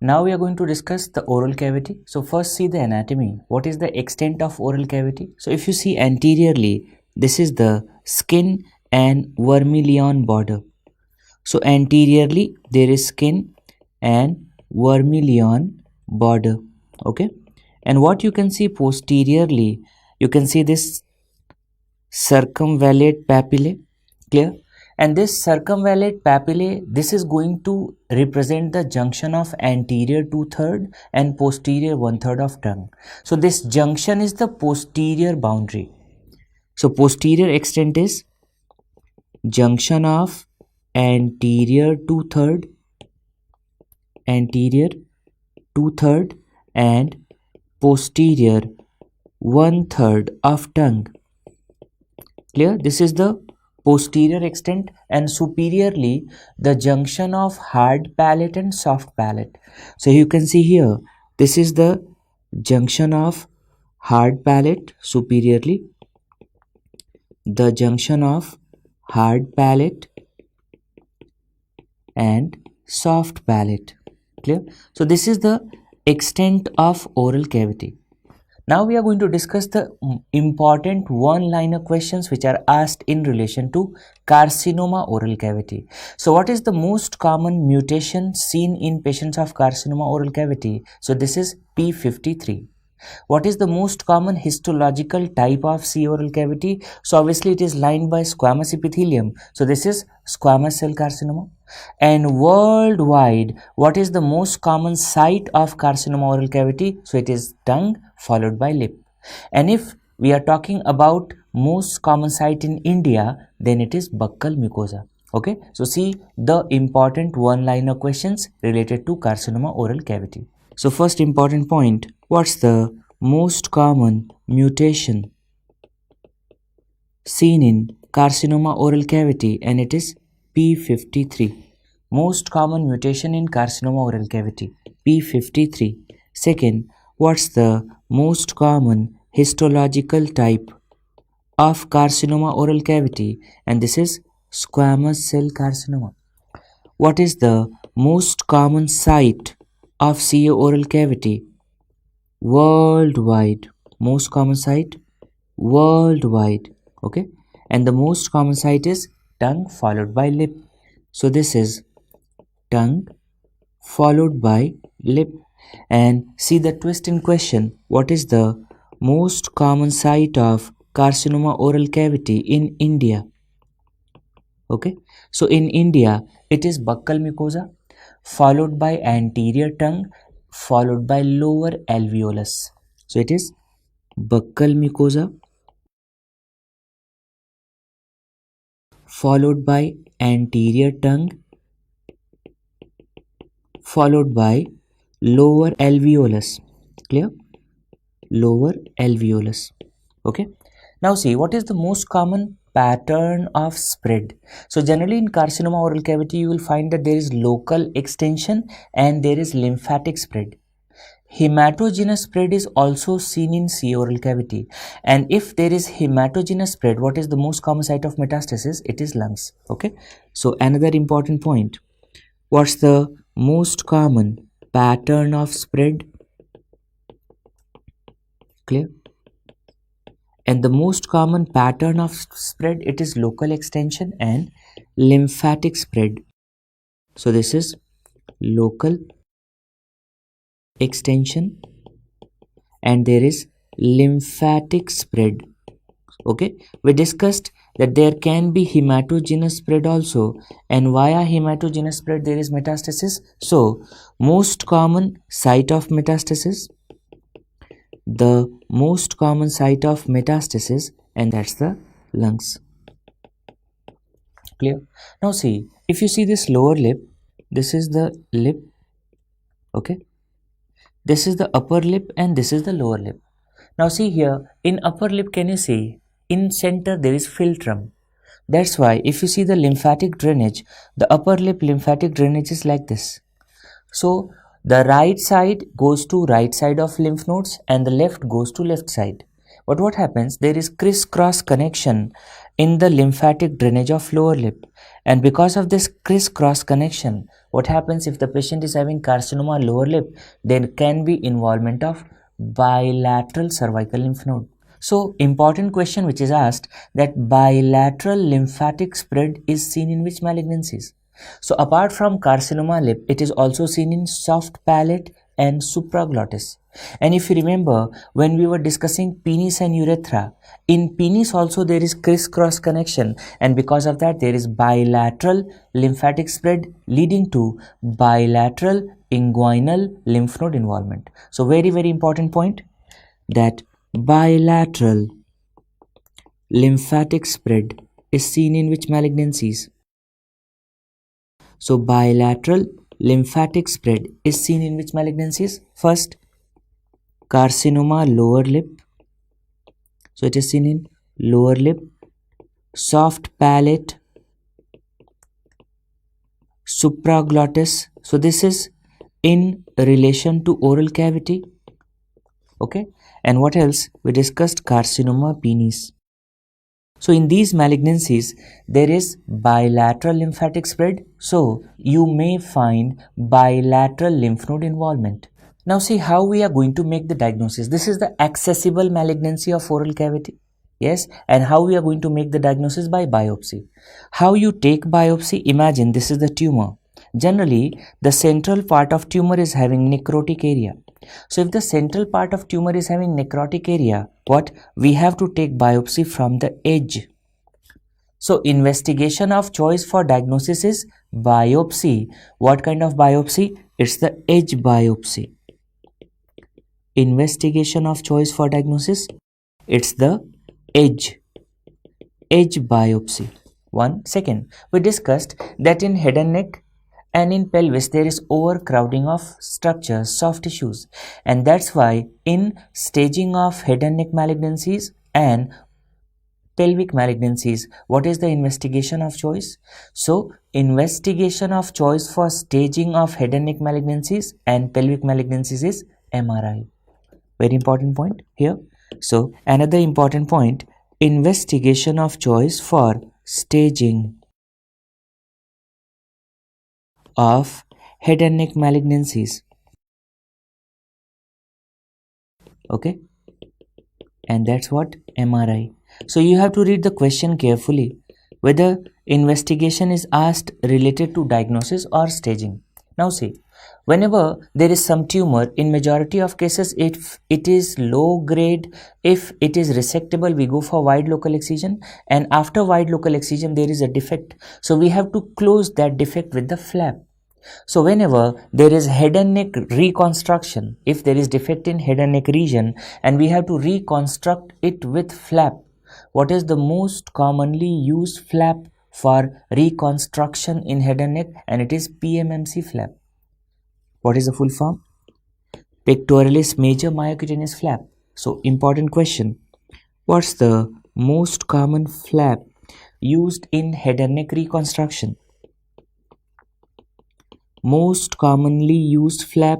Now we are going to discuss the oral cavity. So first see the anatomy. What is the extent of oral cavity? So if you see anteriorly, this is the skin and vermilion border. So anteriorly there is skin and vermilion border. Okay. And what you can see posteriorly, you can see this circumvallate papillae. Clear? And this circumvallate papillae, this is going to represent the junction of anterior 2/3 and posterior 1/3 of tongue. So this junction is the posterior boundary. So posterior extent is junction of anterior 2/3 and posterior 1/3 of tongue. Clear? This is the posterior extent, and superiorly the junction of hard palate and soft palate. So you can see here, this is the junction of hard palate superiorly, the junction of hard palate and soft palate. Clear? So this is the extent of oral cavity. Now we are going to discuss the important one-liner questions which are asked in relation to carcinoma oral cavity. So what is the most common mutation seen in patients of carcinoma oral cavity? So this is P53. What is the most common histological type of C oral cavity? So obviously it is lined by squamous epithelium. So this is squamous cell carcinoma. And worldwide, what is the most common site of carcinoma oral cavity? So it is tongue followed by lip. And if we are talking about most common site in India, then it is buccal mucosa. Okay, so see the important one-liner questions related to carcinoma oral cavity. So first important point, what's the most common mutation seen in carcinoma oral cavity? And it is P53. Most common mutation in carcinoma oral cavity, P53. Second, what's the most common histological type of carcinoma oral cavity? And this is squamous cell carcinoma. What is the most common site of CA oral cavity worldwide? Most common site worldwide. Okay, and the most common site is tongue followed by lip. So this is tongue followed by lip. And see the twist in question, what is the most common site of carcinoma oral cavity in India? Okay, so in India it is buccal mucosa followed by anterior tongue followed by lower alveolus. So it is buccal mucosa followed by anterior tongue followed by lower alveolus. Clear? Lower alveolus. Okay, now see what is the most common pattern of spread. So generally in carcinoma oral cavity you will find that there is local extension and there is lymphatic spread. Hematogenous spread is also seen in C oral cavity, and if there is hematogenous spread, what is the most common site of metastasis? It is lungs. Okay, so another important point, what's the most common pattern of spread? Clear? And the most common pattern of spread, it is local extension and lymphatic spread. So this is local extension and there is lymphatic spread. Okay, we discussed that there can be hematogenous spread also, and via hematogenous spread there is metastasis. So most common site of metastasis, the most common site of metastasis, and that's the lungs. Clear? Now see, if you see this lower lip, this is the lip. Okay, this is the upper lip and this is the lower lip. Now see here, in upper lip, can you see in center there is philtrum? That's why if you see the lymphatic drainage, the upper lip lymphatic drainage is like this. So the right side goes to right side of lymph nodes and the left goes to left side. But what happens? There is crisscross connection in the lymphatic drainage of lower lip, and because of this crisscross connection, what happens if the patient is having carcinoma lower lip? There can be involvement of bilateral cervical lymph node. So important question which is asked, that bilateral lymphatic spread is seen in which malignancies? So apart from carcinoma lip, it is also seen in soft palate and supraglottis. And if you remember, when we were discussing penis and urethra, in penis also there is crisscross connection, and because of that there is bilateral lymphatic spread leading to bilateral inguinal lymph node involvement. So very important point, that bilateral lymphatic spread is seen in which malignancies? So bilateral lymphatic spread is seen in which malignancies? First, carcinoma lower lip. So it is seen in lower lip, soft palate, supraglottis. So this is in relation to oral cavity. Okay. And what else? We discussed carcinoma penis. So in these malignancies, there is bilateral lymphatic spread. So you may find bilateral lymph node involvement. Now see how we are going to make the diagnosis. This is the accessible malignancy of oral cavity. Yes, and how we are going to make the diagnosis? By biopsy. How you take biopsy? Imagine this is the tumor. Generally, the central part of tumor is having necrotic area. So if the central part of tumor is having necrotic area, what? We have to take biopsy from the edge. So investigation of choice for diagnosis is biopsy. What kind of biopsy? It's the edge biopsy. Investigation of choice for diagnosis, it's the edge biopsy. One second, we discussed that in head and neck and in pelvis there is overcrowding of structures, soft tissues, and that's why in staging of head and neck malignancies and pelvic malignancies, what is the investigation of choice? So investigation of choice for staging of head and neck malignancies and pelvic malignancies is MRI. Very important point here. So another important point, investigation of choice for staging of head and neck malignancies. Okay, and that's what? MRI. So you have to read the question carefully, whether investigation is asked related to diagnosis or staging. Now see, whenever there is some tumor, in majority of cases, if it is low grade, if it is resectable, we go for wide local excision, and after wide local excision there is a defect, so we have to close that defect with the flap. So whenever there is head and neck reconstruction, if there is defect in head and neck region and we have to reconstruct it with flap, what is the most commonly used flap for reconstruction in head and neck? And it is PMMC flap. What is the full form? Pectoralis major myocutaneous flap. So important question, what's the most common flap used in head and neck reconstruction? Most commonly used flap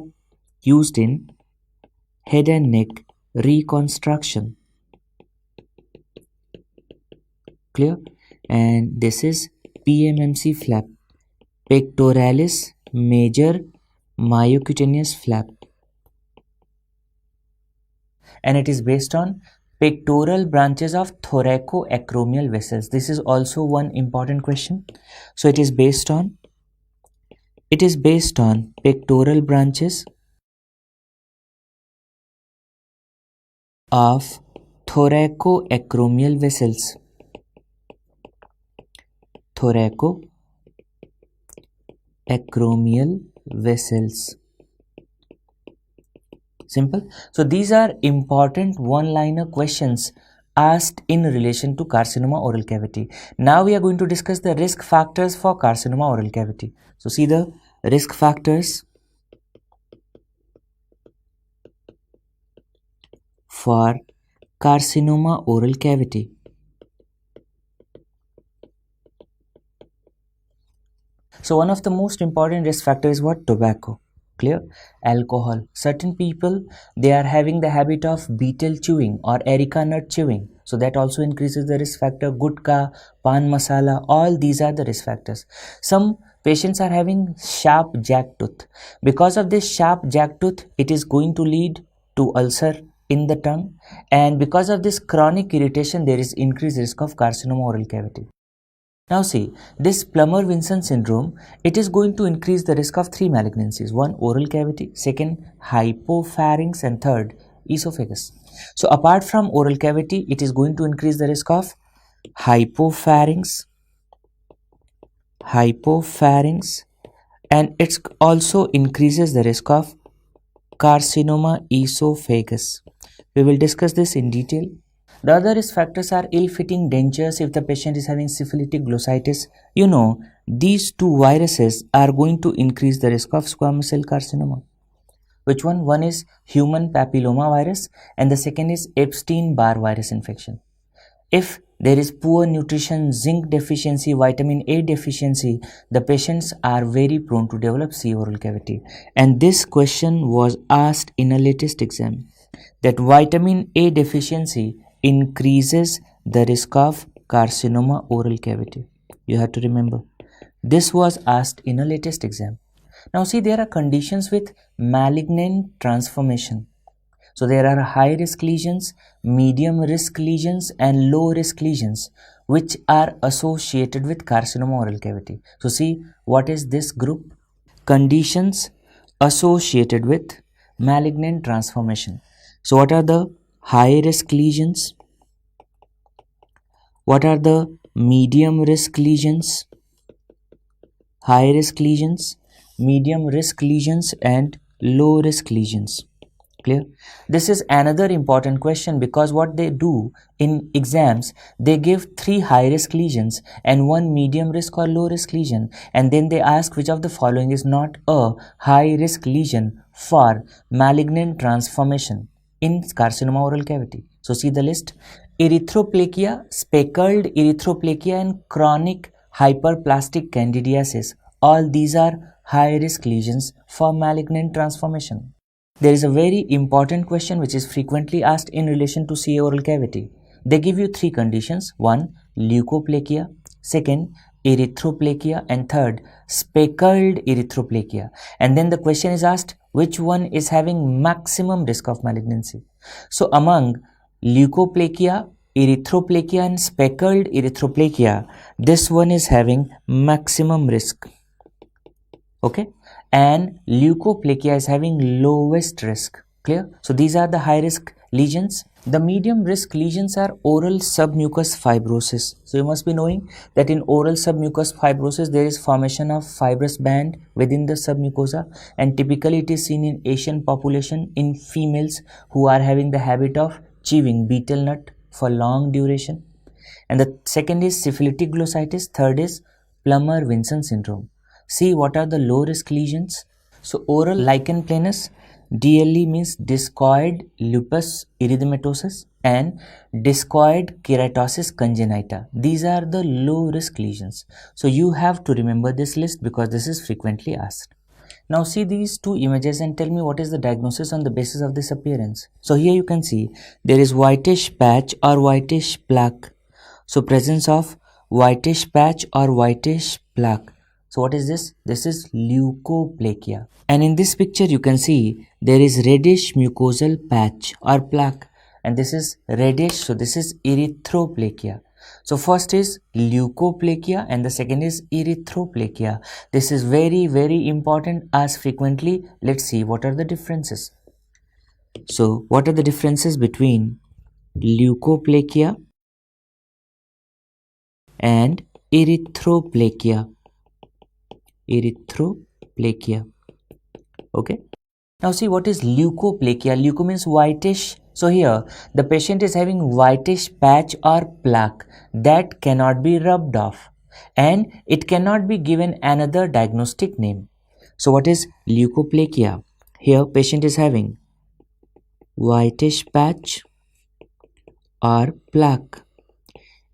used in head and neck reconstruction. Clear? And this is PMMC flap, pectoralis major myocutaneous flap, and it is based on pectoral branches of thoracoacromial vessels. This is also one important question. So it is based on pectoral branches of thoracoacromial vessels. Thoracoacromial vessels. Simple. So these are important one-liner questions asked in relation to carcinoma oral cavity. Now we are going to discuss the risk factors for carcinoma oral cavity. So see the risk factors for carcinoma oral cavity. So one of the most important risk factors is what? Tobacco. Clear? Alcohol. Certain people, they are having the habit of betel chewing or areca nut chewing. So that also increases the risk factor. Gutka, pan masala, all these are the risk factors. Some patients are having sharp jack tooth. Because of this sharp jack tooth, it is going to lead to ulcer in the tongue, and because of this chronic irritation, there is increased risk of carcinoma oral cavity. Now see, this Plummer-Vinson syndrome, it is going to increase the risk of three malignancies. One, oral cavity; second, hypopharynx; and third, esophagus. So apart from oral cavity, it is going to increase the risk of hypopharynx, and it also increases the risk of carcinoma esophagus. We will discuss this in detail. The other risk factors are ill-fitting dentures if the patient is having syphilitic glossitis. You know, these two viruses are going to increase the risk of squamous cell carcinoma. Which one? One is human papilloma virus and the second is Epstein-Barr virus infection. If there is poor nutrition, zinc deficiency, vitamin A deficiency, the patients are very prone to develop C oral cavity. And this question was asked in a latest exam, that vitamin A deficiency increases the risk of carcinoma oral cavity. You have to remember. This was asked in a latest exam. Now see, there are conditions with malignant transformation. So there are high risk lesions, medium risk lesions and low risk lesions which are associated with carcinoma oral cavity. So see, what is this group? Conditions associated with malignant transformation. So what are the high risk lesions? What are the medium risk lesions? High risk lesions, medium risk lesions and low risk lesions. Clear? This is another important question because what they do in exams, they give 3 high risk lesions and 1 medium risk or low risk lesion, and then they ask which of the following is not a high risk lesion for malignant transformation in carcinoma oral cavity. So see the list: erythroplakia, speckled erythroplakia and chronic hyperplastic candidiasis. All these are high risk lesions for malignant transformation. There is a very important question which is frequently asked in relation to CA oral cavity. They give you 3 conditions: 1, leukoplakia; 2, erythroplakia; and 3, speckled erythroplakia. And then the question is asked which one is having maximum risk of malignancy. So among leukoplakia, erythroplakia and speckled erythroplakia, this one is having maximum risk. Okay, and leukoplakia is having lowest risk. Clear? So these are the high risk lesions. The medium risk lesions are oral submucous fibrosis. So you must be knowing that in oral submucous fibrosis there is formation of fibrous band within the submucosa, and typically it is seen in Asian population in females who are having the habit of chewing betel nut for long duration. And the second is syphilitic glossitis. Third is Plummer-Vinson syndrome. See, what are the low risk lesions? So oral lichen planus, DLE means discoid lupus erythematosus, and discoid keratosis congenita. These are the low risk lesions. So you have to remember this list because this is frequently asked. Now see these 2 images and tell me what is the diagnosis on the basis of this appearance. So here you can see there is whitish patch or whitish plaque. So presence of whitish patch or whitish plaque. So what is this? This is leukoplakia. And in this picture you can see there is reddish mucosal patch or plaque, and this is reddish, so this is erythroplakia. So first is leukoplakia and the second is erythroplakia. This is very important as frequently. Let's see what are the differences. So what are the differences between leukoplakia and erythroplakia? Okay, now see what is leukoplakia. Leuko means whitish. So here the patient is having whitish patch or plaque that cannot be rubbed off, and it cannot be given another diagnostic name. So what is leukoplakia? Here patient is having whitish patch or plaque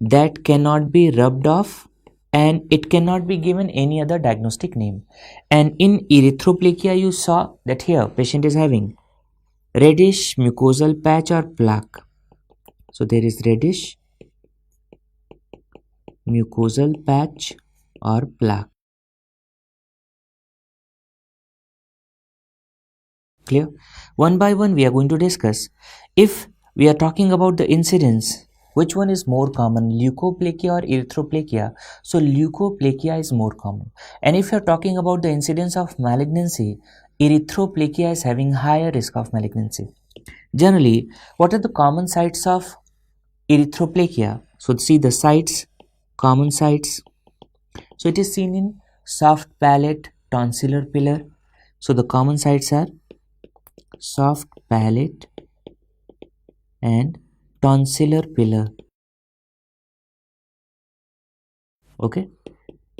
that cannot be rubbed off, and it cannot be given any other diagnostic name. And in erythroplakia you saw that here patient is having reddish mucosal patch or plaque. So there is reddish mucosal patch or plaque. Clear? One by one we are going to discuss. If we are talking about the incidence, which one is more common, leukoplakia or erythroplakia? So leukoplakia is more common. And if you are talking about the incidence of malignancy, erythroplakia is having higher risk of malignancy. Generally, what are the common sites of erythroplakia? So see the sites, common sites. So it is seen in soft palate, tonsillar pillar. So the common sites are soft palate and tonsillar pillar. Okay.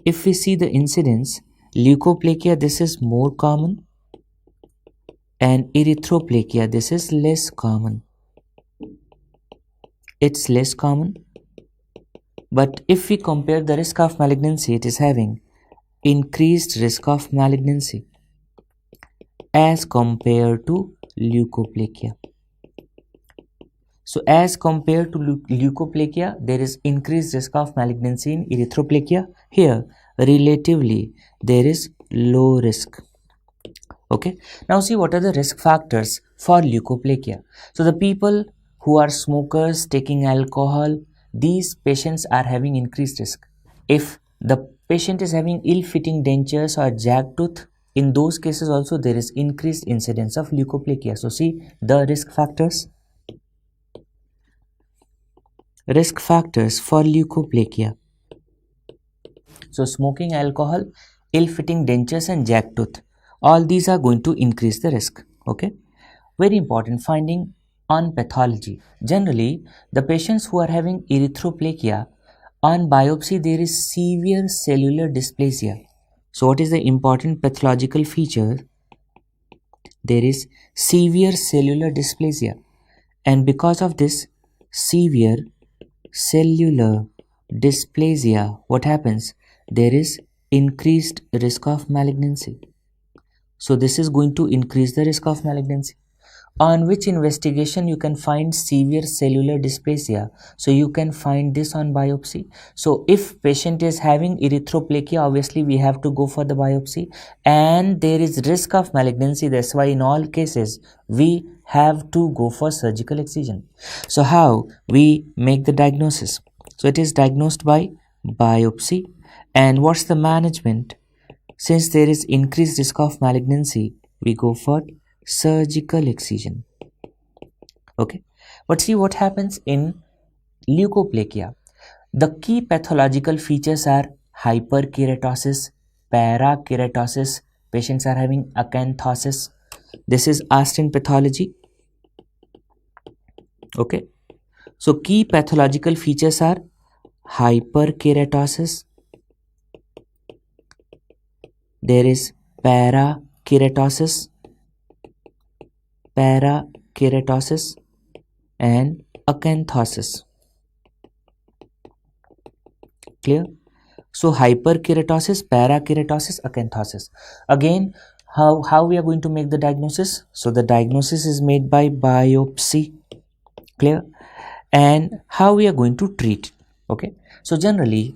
If we see the incidence, leukoplakia, this is more common, and erythroplakia, this is less common. It's less common, but if we compare the risk of malignancy, it is having increased risk of malignancy as compared to leukoplakia. So as compared to leukoplakia, there is increased risk of malignancy in erythroplakia. Here, relatively, there is low risk. Okay. Now see what are the risk factors for leukoplakia. So the people who are smokers, taking alcohol, these patients are having increased risk. If the patient is having ill-fitting dentures or jagged tooth, in those cases also there is increased incidence of leukoplakia. So see the risk factors. Risk factors for leukoplakia. So smoking, alcohol, ill-fitting dentures and jagged tooth. All these are going to increase the risk. Okay. Very important finding on pathology. Generally, the patients who are having erythroplakia, on biopsy there is severe cellular dysplasia. So what is the important pathological feature? There is severe cellular dysplasia. And because of this severe cellular dysplasia, what happens? There is increased risk of malignancy. So this is going to increase the risk of malignancy. On which investigation you can find severe cellular dysplasia? So you can find this on biopsy. So if patient is having erythroplakia, obviously we have to go for the biopsy, and there is risk of malignancy. That's why in all cases we have to go for surgical excision. So how we make the diagnosis? So it is diagnosed by biopsy. And what's the management? Since there is increased risk of malignancy, we go for surgical excision. Okay, but see what happens in leukoplakia. The key pathological features are hyperkeratosis, parakeratosis. Patients are having acanthosis. This is asked in pathology. Okay, so key pathological features are hyperkeratosis. There is parakeratosis and acanthosis. Clear? So hyperkeratosis, parakeratosis, acanthosis. Again, how we are going to make the diagnosis? So the diagnosis is made by biopsy. Clear? And how we are going to treat? Okay. So generally,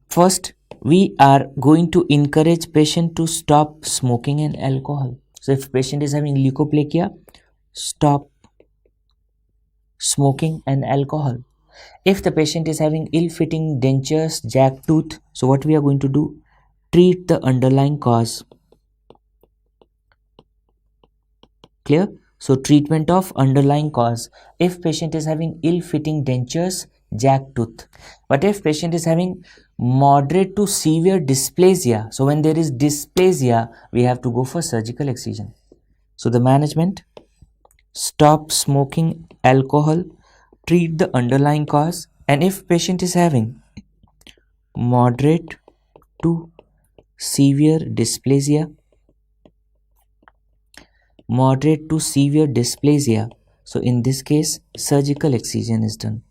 first we are going to encourage patient to stop smoking and alcohol. So if patient is having leukoplakia, stop smoking and alcohol. If the patient is having ill-fitting dentures, jagged tooth, so what we are going to do? Treat the underlying cause. Clear? So treatment of underlying cause. If patient is having ill-fitting dentures, jagged tooth. But if patient is having moderate to severe dysplasia, so when there is dysplasia, we have to go for surgical excision. So the management: stop smoking, alcohol, treat the underlying cause, and if patient is having moderate to severe dysplasia, so in this case surgical excision is done.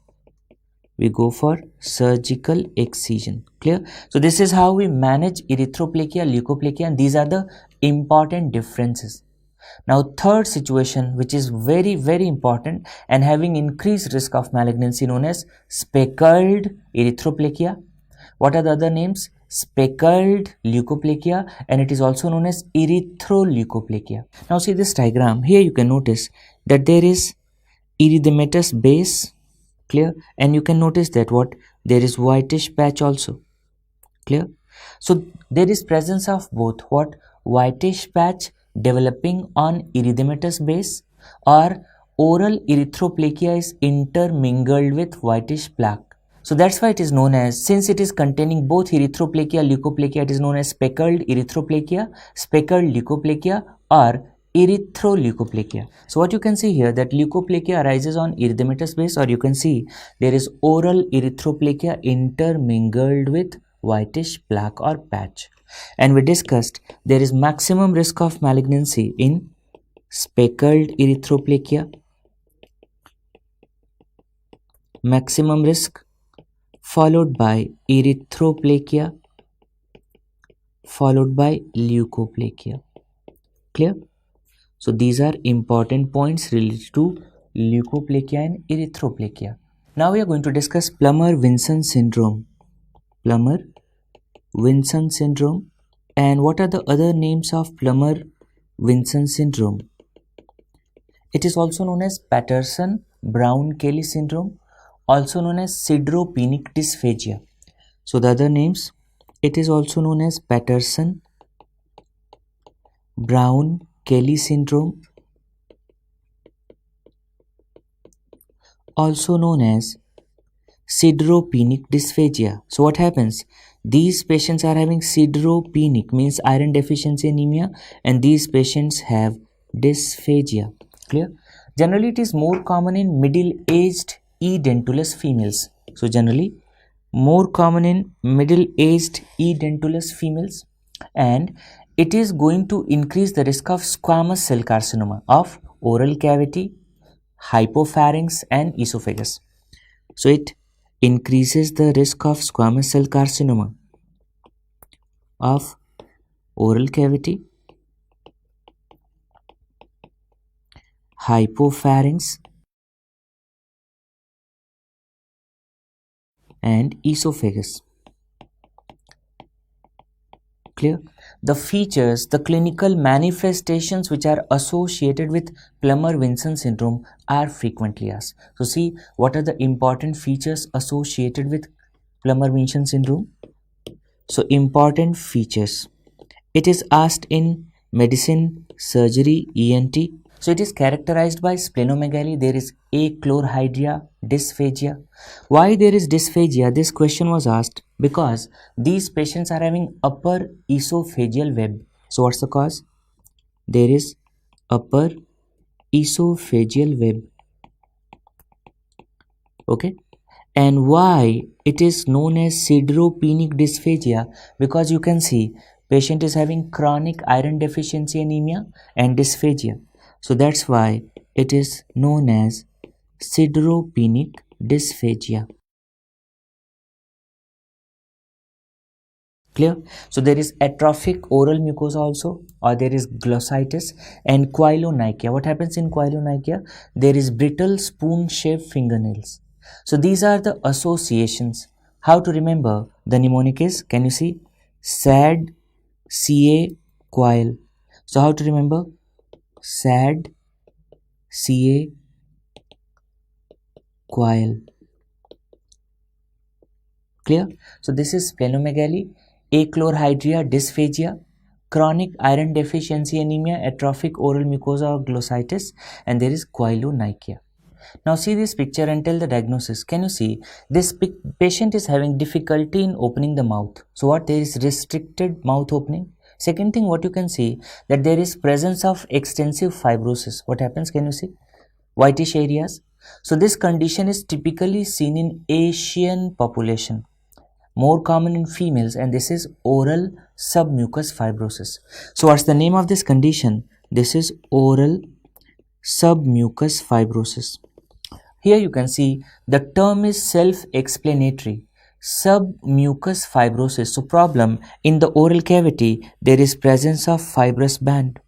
We go for surgical excision. Clear? So this is how we manage erythroplakia, leukoplakia, and these are the important differences. Now third situation, which is very important and having increased risk of malignancy, known as speckled erythroplakia. What are the other names? speckled leukoplakia, and it is also known as erythroleukoplakia. Now see this diagram. Here you can notice that there is erythematous base, clear, and you can notice that what there is whitish patch also, clear. So there is presence of both what whitish patch developing on erythematous base, or oral erythroplakia is intermingled with whitish plaque. So that's why it is known as, since it is containing both erythroplakia, leukoplakia, it is known as speckled erythroplakia, speckled leukoplakia, or erythroleukoplakia. So what you can see here, that leukoplakia arises on erythematous base, or you can see there is oral erythroplakia intermingled with whitish plaque or patch. And we discussed there is maximum risk of malignancy in speckled erythroplakia, maximum risk, followed by erythroplakia, followed by leukoplakia, clear. So these are important points related to leukoplakia and erythroplakia. Now we are going to discuss Plummer-Vinson syndrome. Plummer-Vinson syndrome. And what are the other names of Plummer-Vinson syndrome? It is also known as Patterson-Brown-Kelly syndrome, also known as sideropenic dysphagia. So the other names, it is also known as Patterson-Brown-Kelly syndrome, also known as sideropenic dysphagia. So what happens? These patients are having sideropenic, means iron deficiency anemia, and these patients have dysphagia, clear. Generally it is more common in middle-aged edentulous females. So generally more common in middle-aged edentulous females, and it is going to increase the risk of squamous cell carcinoma of oral cavity, hypopharynx, and esophagus. So it increases the risk of squamous cell carcinoma of oral cavity, hypopharynx, and esophagus, clear. The features, the clinical manifestations which are associated with Plummer-Vinson syndrome are frequently asked. So see, what are the important features associated with Plummer-Vinson syndrome? So important features, it is asked in medicine, surgery, ENT. So it is characterized by splenomegaly. There is achlorhydria, dysphagia. Why there is dysphagia? This question was asked because these patients are having upper esophageal web. So what's the cause? There is upper esophageal web. Okay. And why it is known as sideropenic dysphagia? Because you can see patient is having chronic iron deficiency anemia and dysphagia. So that's why it is known as sideropenic dysphagia. Clear? So there is atrophic oral mucosa also, or there is glossitis and quilonychia. What happens in quilonychia? There is brittle spoon-shaped fingernails. So these are the associations. How to remember the mnemonic is, can you see? SAD, CA, quile. So how to remember? SAD, CA, quile. Clear? So this is splenomegaly, achlorhydria, dysphagia, chronic iron deficiency anemia, atrophic oral mucosa or glossitis, and there is quilonychia. Now see this picture and tell the diagnosis. Can you see this patient is having difficulty in opening the mouth? So what? There is restricted mouth opening. Second thing, what you can see, that there is presence of extensive fibrosis. What happens? Can you see? Whitish areas. So this condition is typically seen in Asian population, more common in females, and this is oral submucous fibrosis. So what's the name of this condition? This is oral submucous fibrosis. Here you can see the term is self-explanatory. Submucous fibrosis. So problem in the oral cavity, there is presence of fibrous band.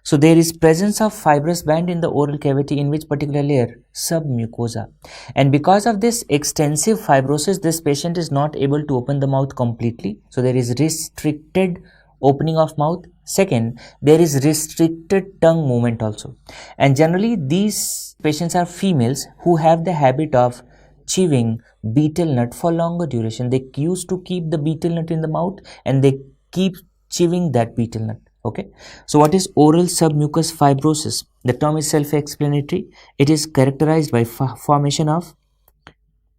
So there is presence of fibrous band in the oral cavity in which particular layer? Submucosa. And because of this extensive fibrosis, this patient is not able to open the mouth completely. So there is restricted opening of mouth. Second, there is restricted tongue movement also. And generally these patients are females who have the habit of chewing betel nut for longer duration. They used to keep the betel nut in the mouth and they keep chewing that betel nut. Okay, so what is oral submucous fibrosis? The term is self-explanatory. It is characterized by formation of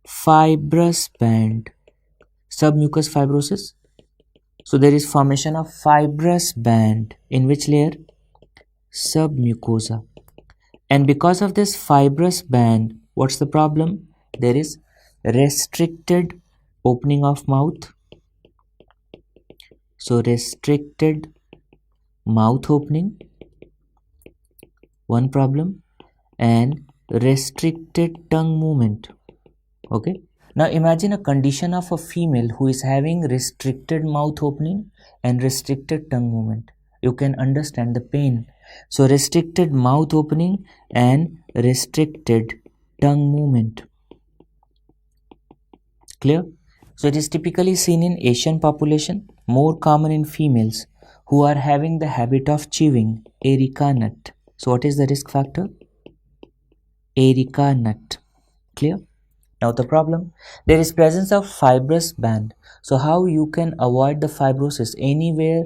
fibrous band. Submucous fibrosis. So there is formation of fibrous band in which layer? Submucosa. And because of this fibrous band, what's the problem? There is restricted opening of mouth. So restricted mouth opening, one problem, and restricted tongue movement. Okay, now imagine a condition of a female who is having restricted mouth opening and restricted tongue movement. You can understand the pain. So restricted mouth opening and restricted tongue movement. Clear? So it is typically seen in Asian population, more common in females who are having the habit of chewing areca nut. So what is the risk factor? Areca nut. Clear? Now the problem, there is presence of fibrous band. So how you can avoid the fibrosis? Anywhere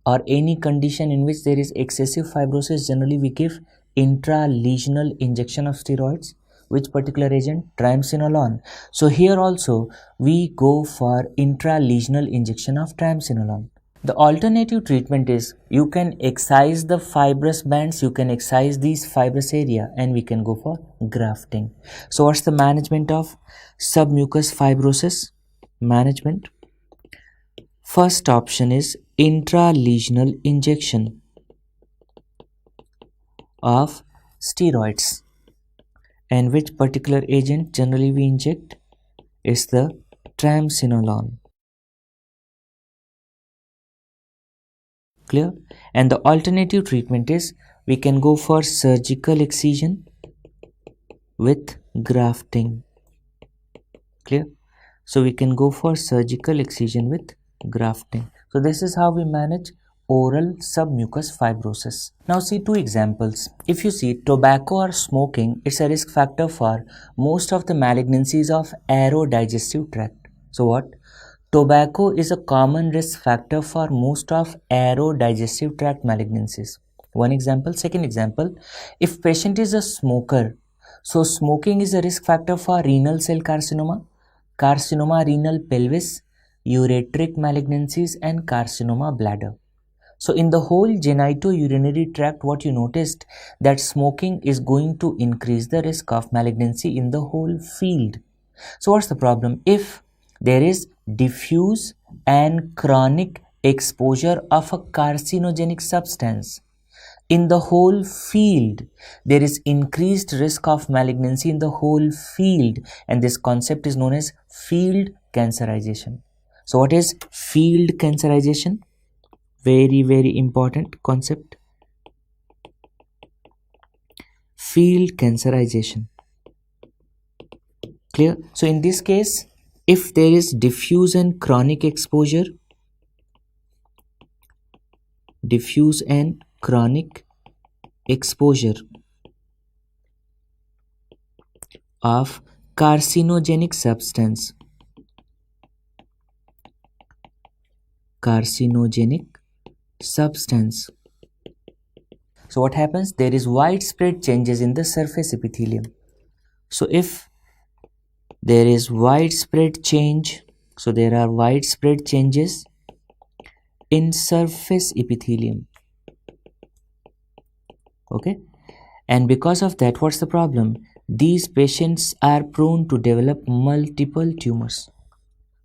or any condition in which there is excessive fibrosis, generally we give intralesional injection of steroids. Which particular agent? Triamcinolone. So here also we go for intralesional injection of triamcinolone. The alternative treatment is you can excise the fibrous bands, you can excise these fibrous area, and we can go for grafting. So what's the management of submucous fibrosis? Management. First option is intralesional injection of steroids. And which particular agent generally we inject is the triamcinolone. Clear? And the alternative treatment is we can go for surgical excision with grafting. Clear? So we can go for surgical excision with grafting. So this is how we manage oral submucous fibrosis. Now see two examples. If you see tobacco or smoking, it's a risk factor for most of the malignancies of aerodigestive tract. So what? Tobacco is a common risk factor for most of aerodigestive tract malignancies. One example. Second example, if patient is a smoker, so smoking is a risk factor for renal cell carcinoma, carcinoma renal pelvis, ureteric malignancies, and carcinoma bladder. So in the whole genitourinary tract, what you noticed that smoking is going to increase the risk of malignancy in the whole field. So what's the problem? If there is diffuse and chronic exposure of a carcinogenic substance in the whole field, there is increased risk of malignancy in the whole field, and this concept is known as field cancerization. So what is field cancerization? Very important concept. Field cancerization. Clear? So in this case, if there is diffuse and chronic exposure, diffuse and chronic exposure of carcinogenic substance, so what happens? There is widespread changes in the surface epithelium. So if there is widespread change, so there are widespread changes in surface epithelium. Okay, and because of that, what's the problem? These patients are prone to develop multiple tumors.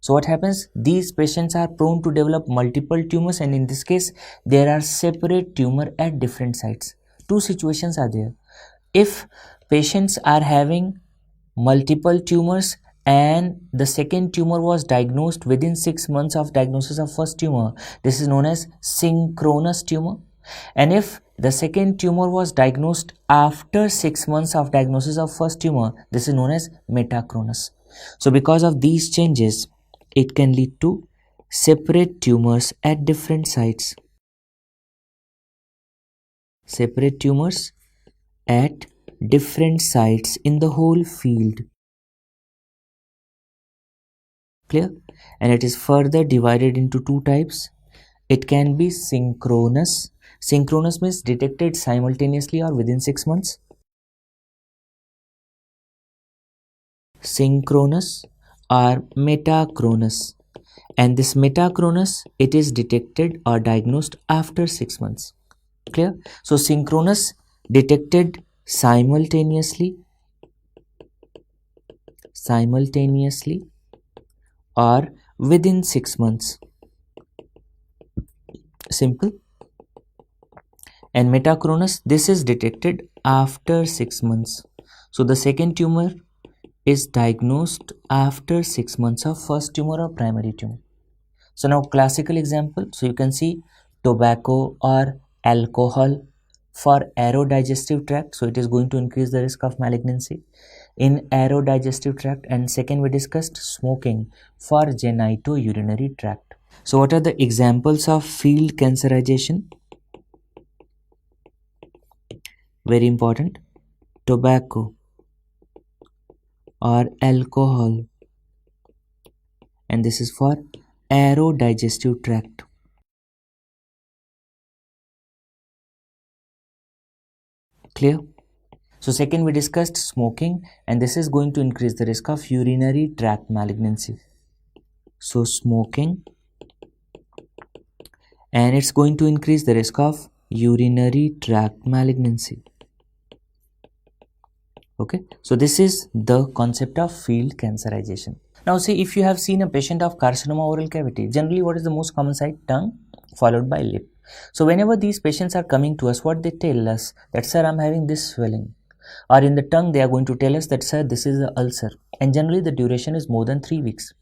So what happens? These patients are prone to develop multiple tumors, and in this case there are separate tumor at different sites. Two situations are there. If patients are having multiple tumors and the second tumor was diagnosed within 6 months of diagnosis of first tumor, this is known as synchronous tumor. And if The second tumor was diagnosed after 6 months of diagnosis of first tumor. This is known as metachronous. So because of these changes, it can lead to separate tumors at different sites. Separate tumors at different sites in the whole field. Clear? And it is further divided into two types. It can be synchronous. Synchronous means detected simultaneously or within 6 months. Synchronous or metachronous. And this metachronous, it is detected or diagnosed after 6 months. Clear? So synchronous, detected simultaneously or within 6 months. Simple. And metachronous, this is detected after 6 months. So the second tumor is diagnosed after 6 months of first tumor or primary tumor. So now classical example, so you can see tobacco or alcohol for aerodigestive tract, so it is going to increase the risk of malignancy in aerodigestive tract. And second, we discussed smoking for genitourinary tract. So what are the examples of field cancerization? Very important: tobacco or alcohol, and this is for aerodigestive tract. Clear? So second, we discussed smoking, and this is going to increase the risk of urinary tract malignancy. So smoking, and it's going to increase the risk of urinary tract malignancy. Okay, so this is the concept of field cancerization. Now see, if you have seen a patient of carcinoma oral cavity, generally what is the most common site? Tongue followed by lip. So whenever these patients are coming to us, what they tell us that, sir, I'm having this swelling, or in the tongue they are going to tell us that, sir, this is an ulcer, and generally the duration is more than 3 weeks.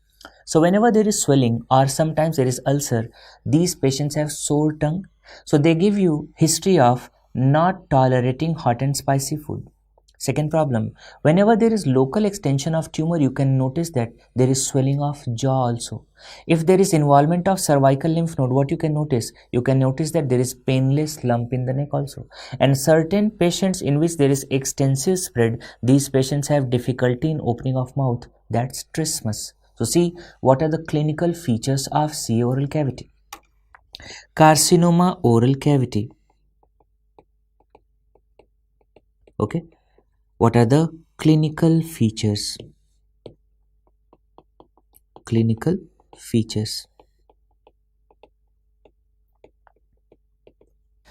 So whenever there is swelling or sometimes there is ulcer, these patients have sore tongue. So they give you history of not tolerating hot and spicy food. Second problem, whenever there is local extension of tumor, you can notice that there is swelling of jaw also. If there is involvement of cervical lymph node, what you can notice? You can notice that there is painless lump in the neck also. And certain patients in which there is extensive spread, these patients have difficulty in opening of mouth. That's trismus. So see, what are the clinical features of CA oral cavity? Carcinoma oral cavity. Okay. What are the clinical features? Clinical features.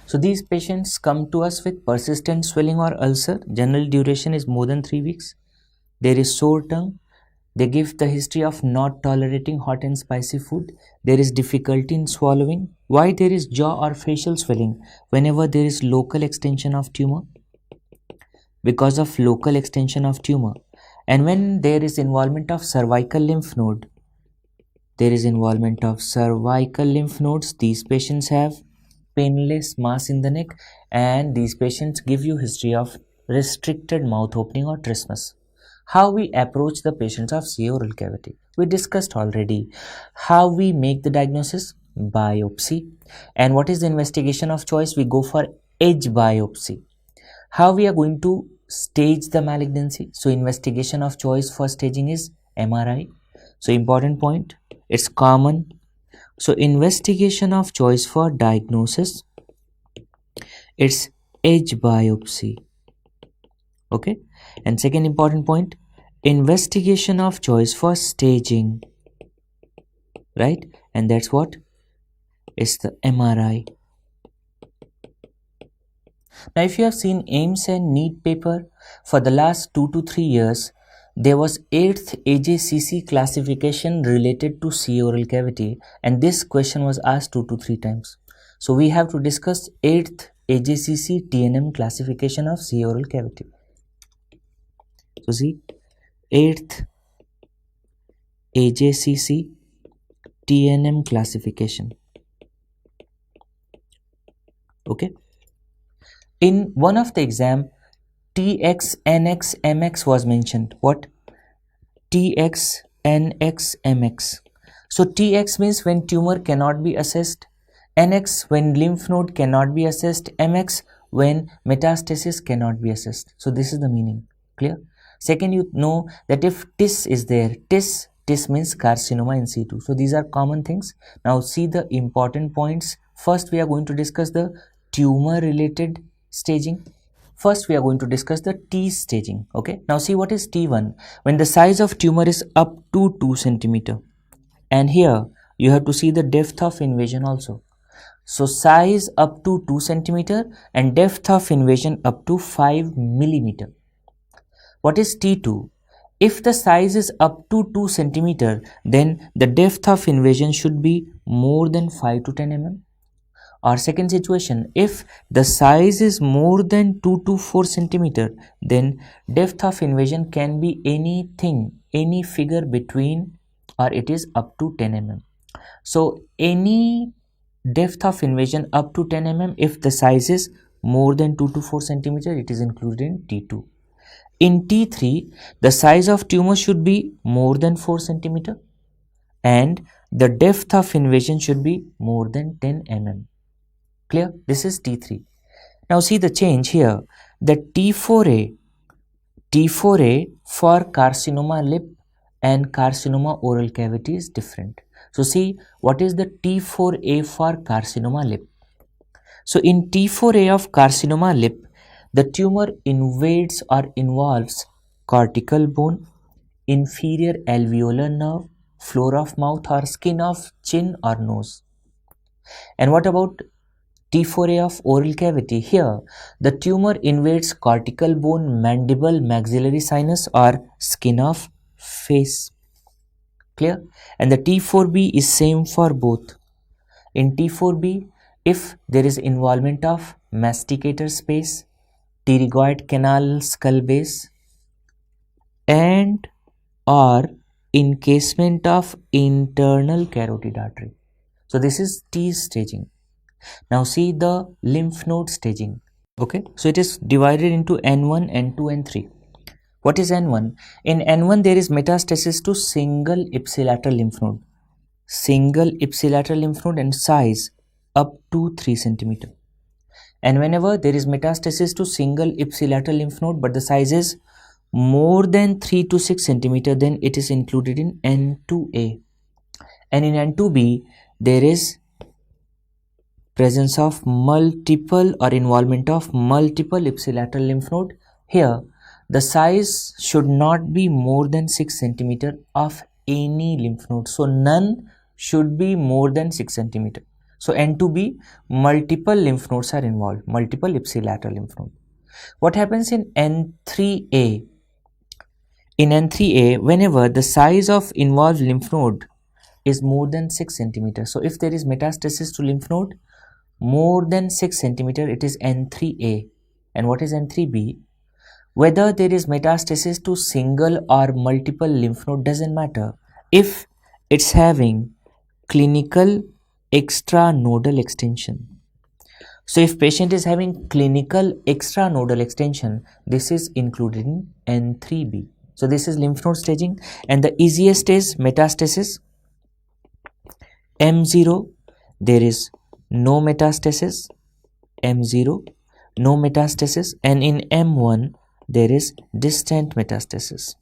So these patients come to us with persistent swelling or ulcer. General duration is more than 3 weeks. There is sore tongue. They give the history of not tolerating hot and spicy food. There is difficulty in swallowing. Why there is jaw or facial swelling? Whenever there is local extension of tumor. Because of local extension of tumor. And when there is involvement of cervical lymph node, these patients have painless mass in the neck, and these patients give you history of restricted mouth opening or trismus. How we approach the patients of CA oral cavity? We discussed already. How we make the diagnosis? Biopsy. And what is the investigation of choice? We go for edge biopsy. How we are going to stage the malignancy? So investigation of choice for staging is MRI. So important point, it's common. So investigation of choice for diagnosis, it's edge biopsy. Okay. And second important point, investigation of choice for staging, right? And that's what is the MRI. Now if you have seen AIIMS and NEET paper, for the last 2 to 3 years, there was 8th AJCC classification related to CA oral cavity, and this question was asked 2 to 3 times. So we have to discuss 8th AJCC TNM classification of CA oral cavity. So see, 8th AJCC TNM classification. Okay. In one of the exam, TX, NX, MX was mentioned. What? TX, NX, MX. So TX means when tumor cannot be assessed, NX when lymph node cannot be assessed, MX when metastasis cannot be assessed. So this is the meaning. Clear? Second, you know that if TIS is there, TIS means carcinoma in situ. So these are common things. Now see the important points. First, we are going to discuss the tumor related staging. First, we are going to discuss the T staging. Okay. Now see what is T1. When the size of tumor is up to 2 centimeter. And here you have to see the depth of invasion also. So size up to 2 centimeter and depth of invasion up to 5 millimeter. What is T2? If the size is up to 2 centimeter, then the depth of invasion should be more than 5 to 10 mm. Or second situation, if the size is more than 2 to 4 centimeter, then depth of invasion can be anything, any figure between, or it is up to 10 mm. So any depth of invasion up to 10 mm, if the size is more than 2 to 4 centimeter, it is included in T2. In T3, the size of tumor should be more than 4 centimeter and the depth of invasion should be more than 10 mm. Clear? This is T3. Now see the change here. The T4A for carcinoma lip and carcinoma oral cavity is different. So see what is the T4A for carcinoma lip. So in T4A of carcinoma lip, the tumor invades or involves cortical bone, inferior alveolar nerve, floor of mouth or skin of chin or nose. And what about T4A of oral cavity? Here, the tumor invades cortical bone, mandible, maxillary sinus or skin of face. Clear? And the T4B is same for both. In T4B, if there is involvement of masticator space, pterygoid canal skull base and or encasement of internal carotid artery. So this is T staging. Now see the lymph node staging. Okay, so it is divided into N1, N2, N3. What is N1? In N1 there is metastasis to single ipsilateral lymph node. Single ipsilateral lymph node and size up to 3 centimeter. And whenever there is metastasis to single ipsilateral lymph node but the size is more than 3 to 6 centimeter, then it is included in N2A. And in N2B there is presence of multiple or involvement of multiple ipsilateral lymph node. Here the size should not be more than 6 centimeter of any lymph node. So none should be more than 6 centimeter. So N2B, multiple lymph nodes are involved, multiple ipsilateral lymph node. What happens in N3A? In N3A, whenever the size of involved lymph node is more than 6 centimeter. So if there is metastasis to lymph node more than 6 centimeter, it is N3A. And what is N3B? Whether there is metastasis to single or multiple lymph node doesn't matter. If it's having clinical extranodal extension. So if patient is having clinical extranodal extension, this is included in N3B. So this is lymph node staging, and the easiest is metastasis. M0, there is no metastasis. M0, no metastasis, and in M1 there is distant metastasis.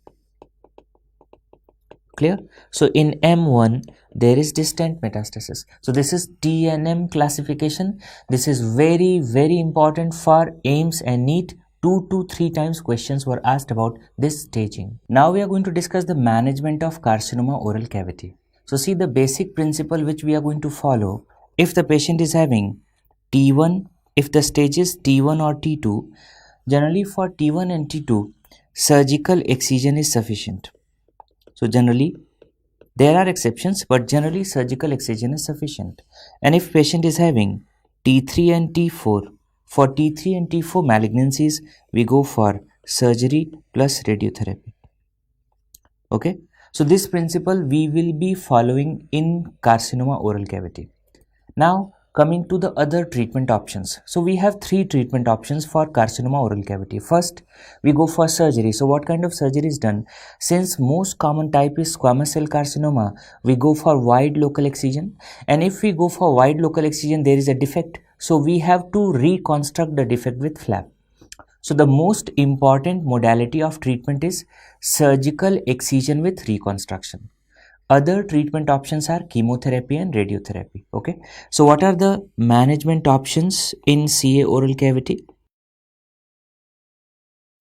Clear? So in M1 there is distant metastasis. So this is TNM classification. This is very important for AIIMS and NEET. 2 to 3 times questions were asked about this staging. Now we are going to discuss the management of carcinoma oral cavity. So see the basic principle which we are going to follow. If the patient is having T1, if the stage is T1 or T2, generally for T1 and T2, surgical excision is sufficient. So generally, there are exceptions, but generally surgical excision is sufficient. And if patient is having T3 and T4, for T3 and T4 malignancies, we go for surgery plus radiotherapy. Okay, so this principle we will be following in carcinoma oral cavity. Now, coming to the other treatment options. So we have three treatment options for carcinoma oral cavity. First, we go for surgery. So what kind of surgery is done? Since most common type is squamous cell carcinoma, we go for wide local excision. And if we go for wide local excision, there is a defect. So we have to reconstruct the defect with flap. So the most important modality of treatment is surgical excision with reconstruction. Other treatment options are chemotherapy and radiotherapy. Okay. So what are the management options in CA oral cavity?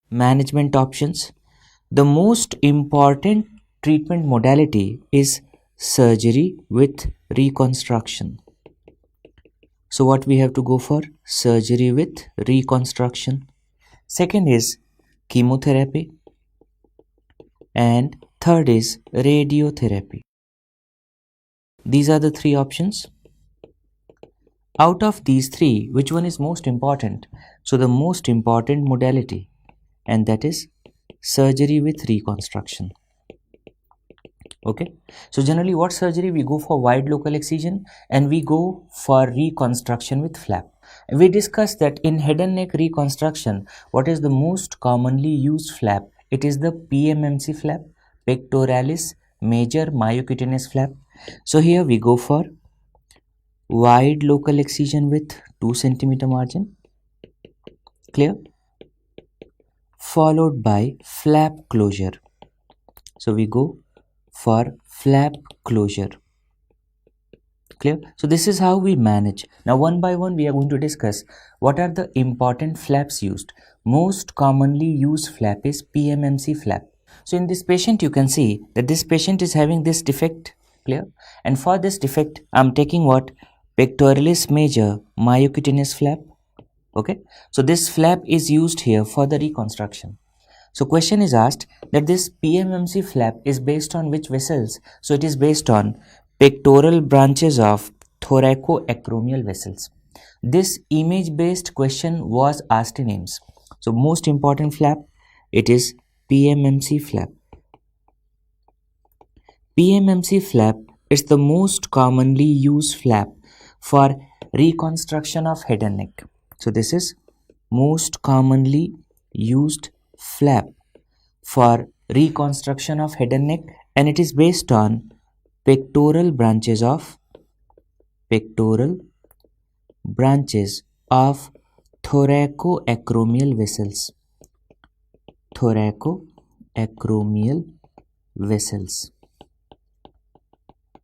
Management options. The most important treatment modality is surgery with reconstruction. So what we have to go for? Surgery with reconstruction. Second is chemotherapy. And third is radiotherapy. These are the three options. Out of these three, which one is most important? So the most important modality, and that is surgery with reconstruction. Okay. So generally what surgery? We go for wide local excision and we go for reconstruction with flap. And we discussed that in head and neck reconstruction, what is the most commonly used flap? It is the PMMC flap, pectoralis major myocutaneous flap. So here we go for wide local excision with 2 cm margin, clear, followed by flap closure. So we go for flap closure, clear. So this is how we manage. Now one by one we are going to discuss what are the important flaps used. Most commonly used flap is PMMC flap. So in this patient you can see that this patient is having this defect, clear, and for this defect I'm taking what? Pectoralis major myocutaneous flap. Okay, so this flap is used here for the reconstruction. So question is asked that this PMMC flap is based on which vessels? So it is based on pectoral branches of thoracoacromial vessels. This image based question was asked in AIIMS. So most important flap, it is PMMC flap. PMMC flap is the most commonly used flap for reconstruction of head and neck. So this is most commonly used flap for reconstruction of head and neck, and it is based on pectoral branches of thoracoacromial vessels. Thoracoacromial vessels.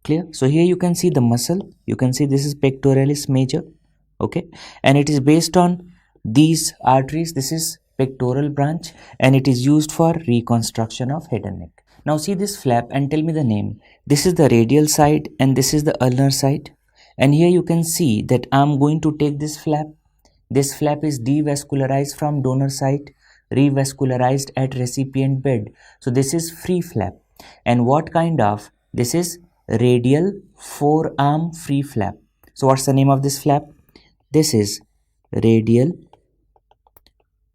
Clear? So here you can see the muscle. You can see this is pectoralis major. Okay, and it is based on these arteries. This is pectoral branch and it is used for reconstruction of head and neck. Now see this flap and tell me the name. This is the radial side and this is the ulnar side, and here you can see that I am going to take this flap. This flap is devascularized from donor site, revascularized at recipient bed. So this is free flap. And what kind of? This is radial forearm free flap. So what's the name of this flap? This is radial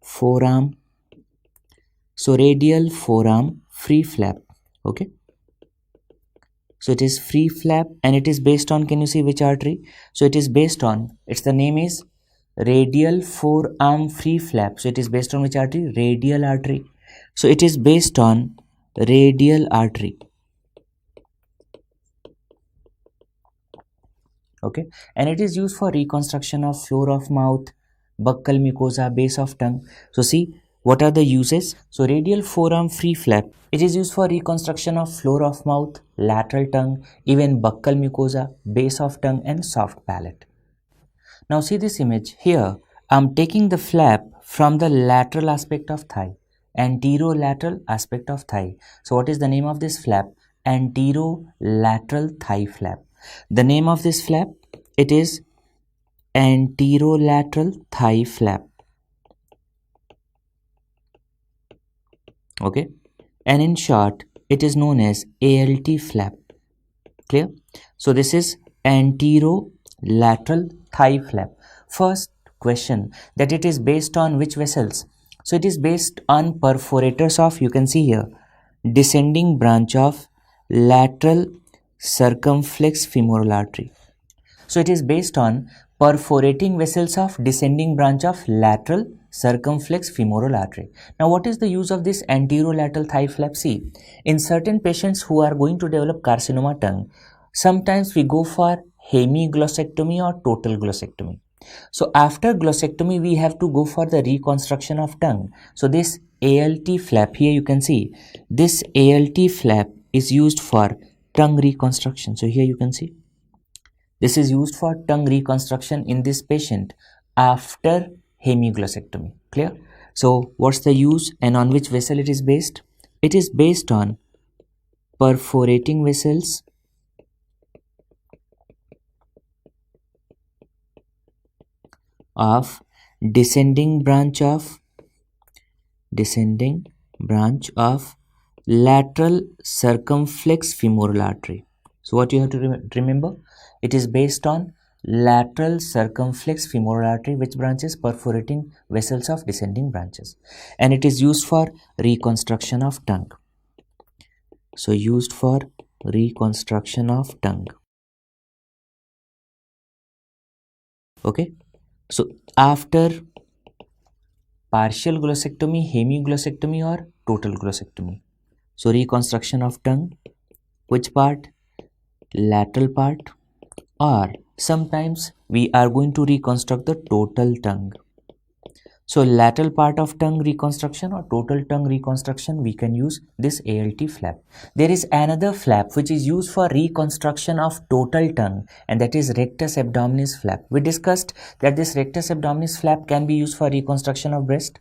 forearm. So radial forearm free flap. Okay. So it is free flap and it is based on, can you see which artery? So it is based on, the name is radial forearm free flap. So it is based on which artery? Radial artery. So it is based on radial artery. Okay, and it is used for reconstruction of floor of mouth, buccal mucosa, base of tongue. So see, what are the uses? So radial forearm free flap, it is used for reconstruction of floor of mouth, lateral tongue, even buccal mucosa, base of tongue and soft palate. Now see this image here. I am taking the flap from the lateral aspect of thigh, anterolateral aspect of thigh. So what is the name of this flap? Anterolateral thigh flap. The name of this flap, it is anterolateral thigh flap. Okay, and in short it is known as ALT flap. Clear? So this is anterolateral thigh flap. First question, that it is based on which vessels? So it is based on perforators of, you can see here, descending branch of lateral circumflex femoral artery. So it is based on perforating vessels of descending branch of lateral circumflex femoral artery. Now what is the use of this anterolateral thigh flap? See, in certain patients who are going to develop carcinoma tongue, sometimes we go for hemiglossectomy or total glossectomy. So after glossectomy, we have to go for the reconstruction of tongue. So this ALT flap, here you can see, this ALT flap is used for tongue reconstruction. So here you can see, this is used for tongue reconstruction in this patient after hemiglossectomy. Clear? So what's the use and on which vessel it is based? It is based on perforating vessels of descending branch of lateral circumflex femoral artery. So what you have to remember, it is based on lateral circumflex femoral artery, which branches perforating vessels of descending branches, and it is used for reconstruction of tongue. So used for reconstruction of tongue. Okay, so after partial glossectomy, hemiglossectomy or total glossectomy. So reconstruction of tongue, which part? Lateral part, or sometimes we are going to reconstruct the total tongue. So lateral part of tongue reconstruction or total tongue reconstruction, we can use this ALT flap. There is another flap which is used for reconstruction of total tongue, and that is rectus abdominis flap. We discussed that this rectus abdominis flap can be used for reconstruction of breast.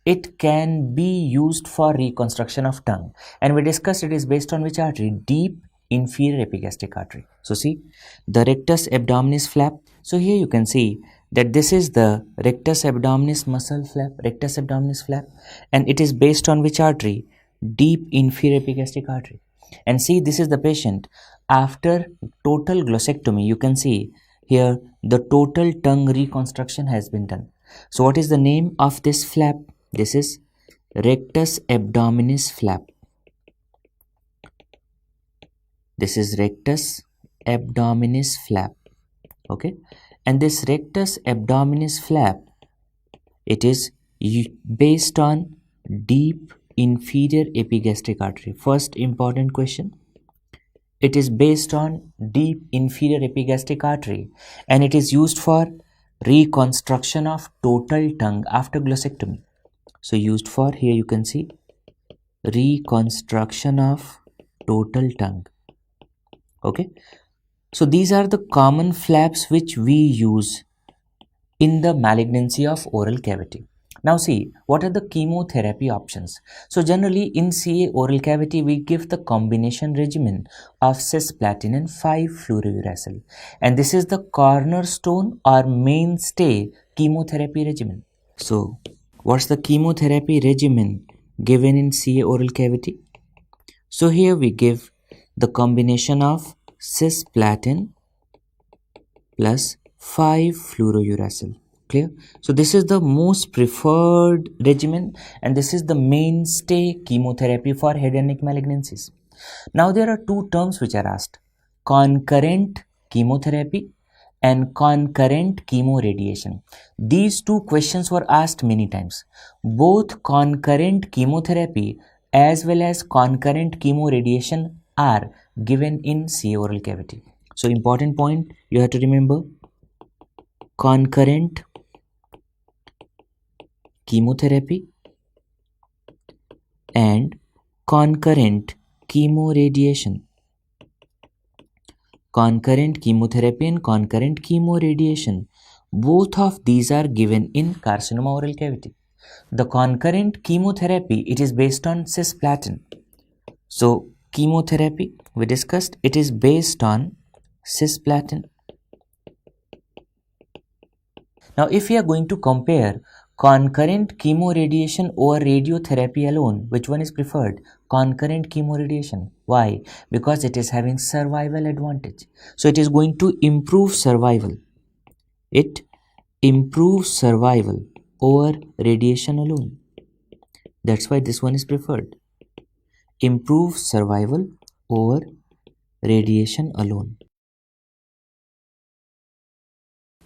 It can be used for reconstruction of tongue, and we discussed it is based on which artery? Deep inferior epigastric artery. So see the rectus abdominis flap. So here you can see that this is the rectus abdominis muscle flap, and it is based on which artery? Deep inferior epigastric artery. And see, this is the patient after total glossectomy. You can see here the total tongue reconstruction has been done. So what is the name of this flap? This is rectus abdominis flap. This is rectus abdominis flap. Okay, and this rectus abdominis flap, it is based on deep inferior epigastric artery. First important question, it is based on deep inferior epigastric artery, and it is used for reconstruction of total tongue after glossectomy. So used for, here you can see, reconstruction of total tongue. Okay, so these are the common flaps which we use in the malignancy of oral cavity. Now see, what are the chemotherapy options? So generally in CA oral cavity, we give the combination regimen of cisplatin and 5-fluorouracil, and this is the cornerstone or mainstay chemotherapy regimen. So what's the chemotherapy regimen given in CA oral cavity? So here we give the combination of cisplatin plus 5-fluorouracil. Clear? So this is the most preferred regimen, and this is the mainstay chemotherapy for head and neck malignancies. Now there are two terms which are asked: concurrent chemotherapy and concurrent chemoradiation. These two questions were asked many times. Both concurrent chemotherapy as well as concurrent chemoradiation are given in CA oral cavity. So important point you have to remember: concurrent chemotherapy and concurrent chemoradiation. Concurrent chemotherapy and concurrent chemoradiation, both of these are given in carcinoma oral cavity. The concurrent chemotherapy, it is based on cisplatin. So chemotherapy, we discussed, it is based on cisplatin. Now if we are going to compare concurrent chemoradiation or radiotherapy alone, which one is preferred? Concurrent chemoradiation. Why? Because it is having survival advantage. So it is going to improve survival. It improves survival over radiation alone. That's why this one is preferred. Improves survival over radiation alone.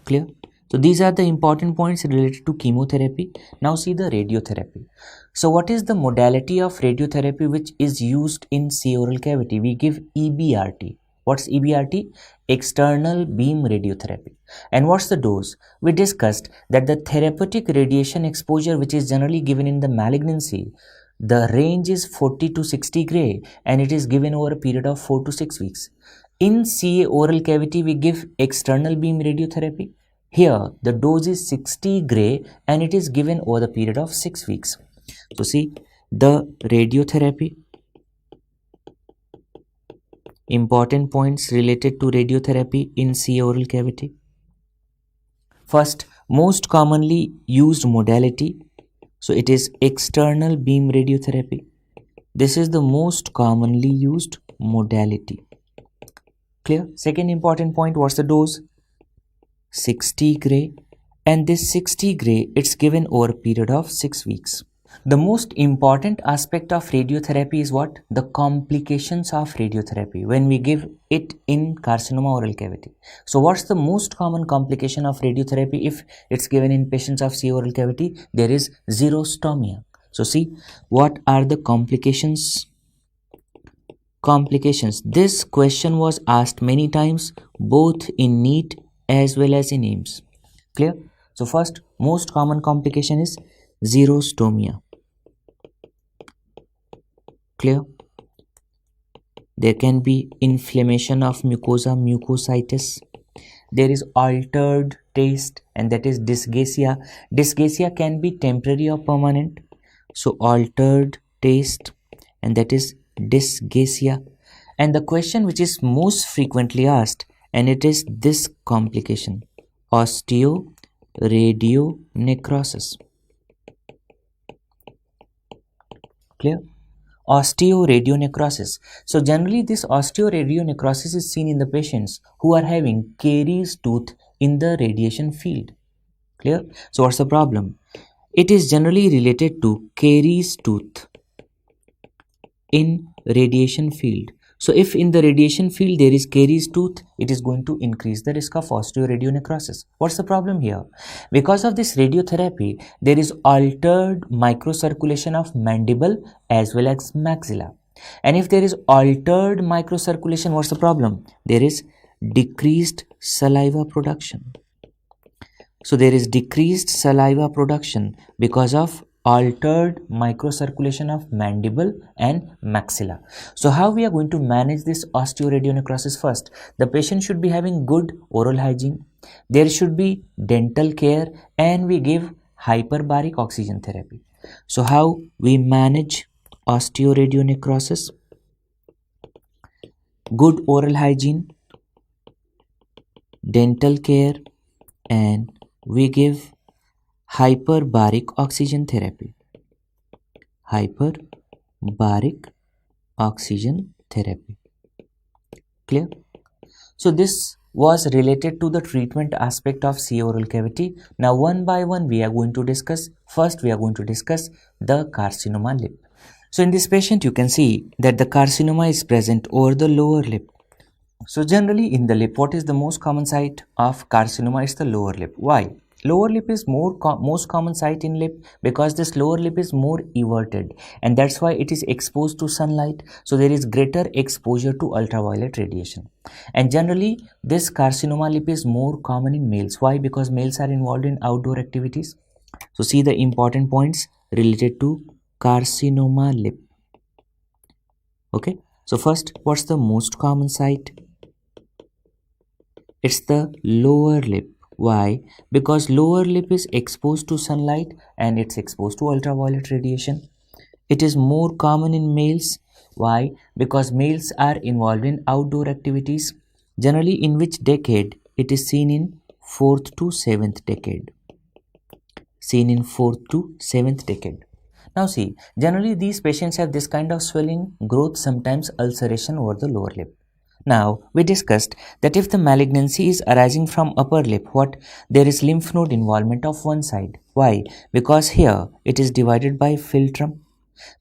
Clear? So these are the important points related to chemotherapy. Now see the radiotherapy. So what is the modality of radiotherapy which is used in C oral cavity? We give EBRT. What's EBRT? External beam radiotherapy. And what's the dose? We discussed that the therapeutic radiation exposure which is generally given in the malignancy, the range is 40 to 60 gray and it is given over a period of 4 to 6 weeks. In CA oral cavity, we give external beam radiotherapy. Here, the dose is 60 gray and it is given over the period of 6 weeks. So see, the radiotherapy, important points related to radiotherapy in CA oral cavity. First, most commonly used modality. So it is external beam radiotherapy. This is the most commonly used modality. Clear? Second important point, what's the dose? 60 gray. And this 60 gray, it's given over a period of 6 weeks. The most important aspect of radiotherapy is what? The complications of radiotherapy when we give it in carcinoma oral cavity. So what's the most common complication of radiotherapy if it's given in patients of C oral cavity? There is xerostomia. So see, what are the complications? This question was asked many times both in NEET as well as in AIIMS. Clear? So first, most common complication is xerostomia. Clear? There can be inflammation of mucosa, mucositis. There is altered taste, and that is dysgeusia. Dysgeusia can be temporary or permanent. So altered taste, and that is dysgeusia. And the question which is most frequently asked, and it is this complication, osteoradionecrosis. Clear? Osteoradionecrosis. So generally this osteoradionecrosis is seen in the patients who are having caries tooth in the radiation field. Clear? So what's the problem? It is generally related to caries tooth in radiation field. So if in the radiation field there is caries tooth, it is going to increase the risk of osteoradionecrosis. What's the problem here? Because of this radiotherapy, there is altered microcirculation of mandible as well as maxilla. And if there is altered microcirculation, what's the problem? There is decreased saliva production. So there is decreased saliva production because of altered microcirculation of mandible and maxilla. So how we are going to manage this osteoradionecrosis? First, the patient should be having good oral hygiene. There should be dental care, and we give hyperbaric oxygen therapy. So how we manage osteoradionecrosis? Good oral hygiene, dental care, and we give hyperbaric oxygen therapy. Hyperbaric oxygen therapy. Clear? So this was related to the treatment aspect of C oral cavity. Now one by one we are going to discuss. First we are going to discuss the carcinoma lip. So in this patient you can see that the carcinoma is present over the lower lip. So generally in the lip, what is the most common site of carcinoma? Is the lower lip. Why? Lower lip is most common site in lip because this lower lip is more everted, and that's why it is exposed to sunlight. So there is greater exposure to ultraviolet radiation. And generally this carcinoma lip is more common in males. Why? Because males are involved in outdoor activities. So see the important points related to carcinoma lip. Okay. So first, what's the most common site? It's the lower lip. Why? Because lower lip is exposed to sunlight and it's exposed to ultraviolet radiation. It is more common in males. Why? Because males are involved in outdoor activities. Generally, in which decade? It is seen in 4th to 7th decade. Seen in 4th to 7th decade. Now see, generally these patients have this kind of swelling, growth, sometimes ulceration over the lower lip. Now, we discussed that if the malignancy is arising from upper lip, what? There is lymph node involvement of one side. Why? Because here it is divided by philtrum.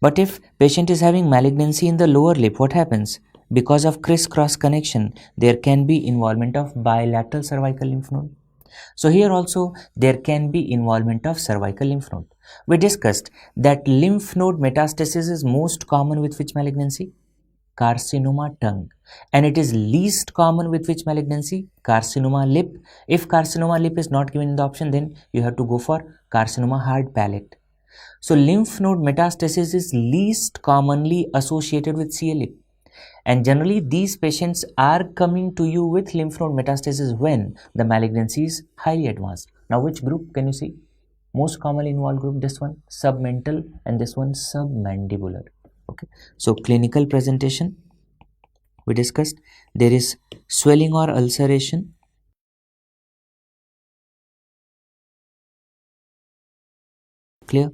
But if patient is having malignancy in the lower lip, what happens? Because of crisscross connection, there can be involvement of bilateral cervical lymph node. So here also there can be involvement of cervical lymph node. We discussed that lymph node metastasis is most common with which malignancy? Carcinoma tongue. And it is least common with which malignancy? Carcinoma lip. If carcinoma lip is not given in the option, then you have to go for carcinoma hard palate. So lymph node metastasis is least commonly associated with CLE. And generally these patients are coming to you with lymph node metastasis when the malignancy is highly advanced. Now which group can you see? Most commonly involved group, this one submental and this one submandibular. Okay, so clinical presentation we discussed, there is swelling or ulceration, clear.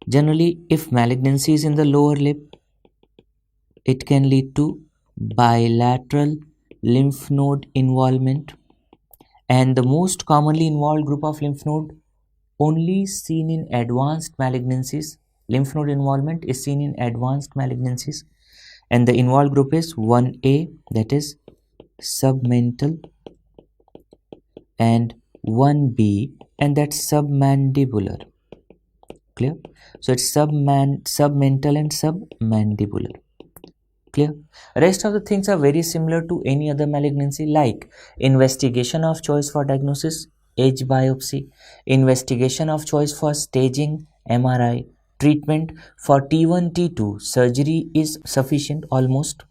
Generally if malignancy is in the lower lip, it can lead to bilateral lymph node involvement, and the most commonly involved group of lymph node only seen in advanced malignancies. Lymph node involvement is seen in advanced malignancies, and the involved group is 1A, that is submental, and 1B, and that's submandibular. Clear? So it's submental and submandibular. Clear? Rest of the things are very similar to any other malignancy, like investigation of choice for diagnosis, edge biopsy, investigation of choice for staging, MRI, treatment for T1, T2, surgery is sufficient almost.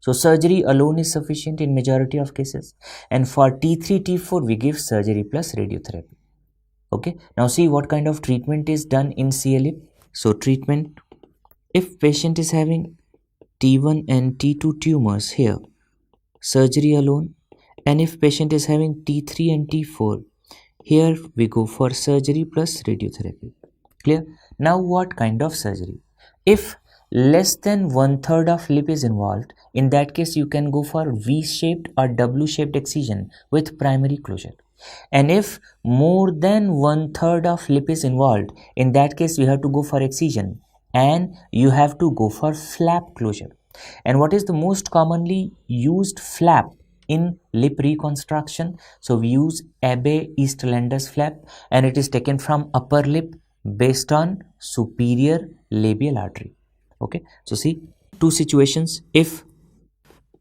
So surgery alone is sufficient in majority of cases. And for T3, T4, we give surgery plus radiotherapy. Okay, now see what kind of treatment is done in CLE. So treatment, if patient is having T1 and T2 tumors, here surgery alone, and if patient is having T3 and T4, here we go for surgery plus radiotherapy. Clear? Now what kind of surgery? If less than 1/3 of lip is involved, in that case you can go for V-shaped or W-shaped excision with primary closure. And if more than 1/3 of lip is involved, in that case you have to go for excision and you have to go for flap closure. And what is the most commonly used flap in lip reconstruction? So we use Abbe Eastlanders flap, and it is taken from upper lip based on superior labial artery. Okay, so see two situations. If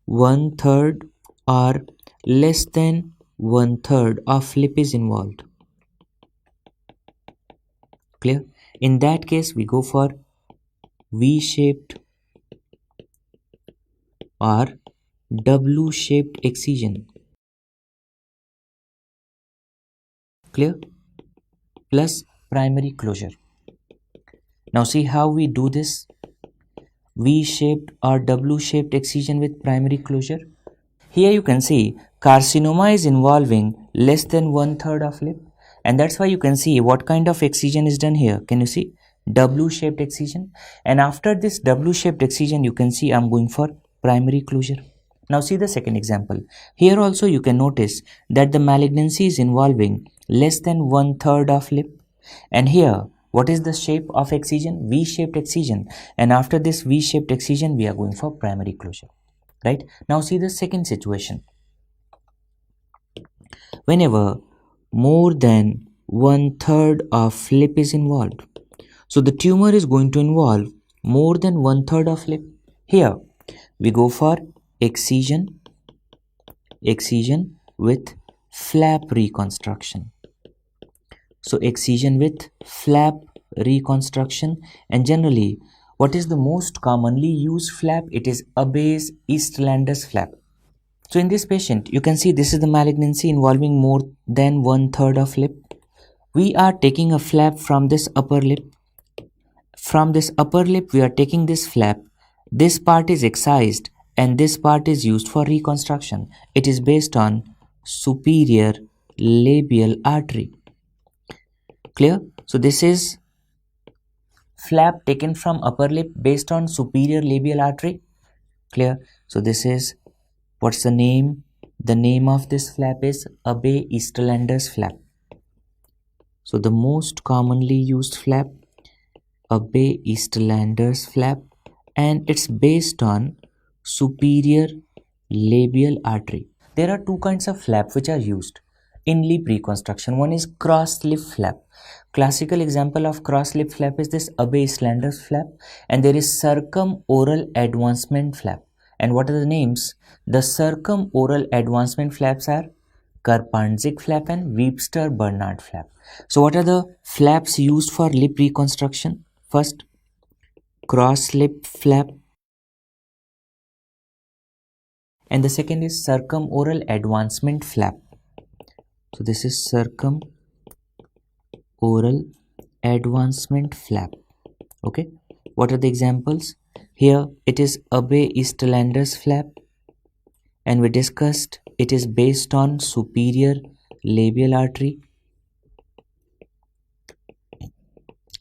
1/3 or less than 1/3 of lip is involved, clear, in that case we go for V-shaped or W-shaped excision, clear, plus primary closure. Now see how we do this V-shaped or W-shaped excision with primary closure. Here you can see carcinoma is involving less than 1/3 of lip, and that's why you can see what kind of excision is done here. Can you see? W-shaped excision. And after this W-shaped excision, you can see I'm going for primary closure. Now see the second example. Here also you can notice that the malignancy is involving less than 1/3 of lip, and here what is the shape of excision? V-shaped excision. And after this V-shaped excision, we are going for primary closure. Right? Now see the second situation. Whenever more than 1/3 of lip is involved, so the tumor is going to involve more than 1/3 of lip. Here we go for excision with flap reconstruction. So excision with flap reconstruction, and generally what is the most commonly used flap? It is Abbe's Eastlanders flap. So in this patient, you can see this is the malignancy involving more than 1/3 of lip. We are taking a flap from this upper lip. From this upper lip, we are taking this flap. This part is excised and this part is used for reconstruction. It is based on superior labial artery. Clear? So this is flap taken from upper lip based on superior labial artery. Clear? So this is, what's the name? The name of this flap is Abbe Eastlanders flap. So the most commonly used flap, Abbe Eastlanders flap, and it's based on superior labial artery. There are two kinds of flap which are used. in lip reconstruction. One is cross lip flap. Classical example of cross lip flap is this Abbe-Islanders flap, and there is circumoral advancement flap. And what are the names? The circumoral advancement flaps are Karpandzik flap and Webster-Bernard flap. So what are the flaps used for lip reconstruction? First, cross lip flap, and the second is circumoral advancement flap. So this is circumoral advancement flap. Okay, what are the examples? Here it is Abbe-Islanders flap, and we discussed it is based on superior labial artery,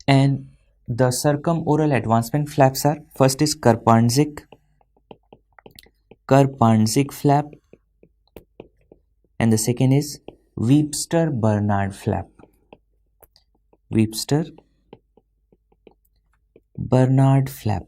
and the circumoral advancement flaps are, first is Karpandzik flap, and the second is Webster-Bernard flap. Webster-Bernard flap.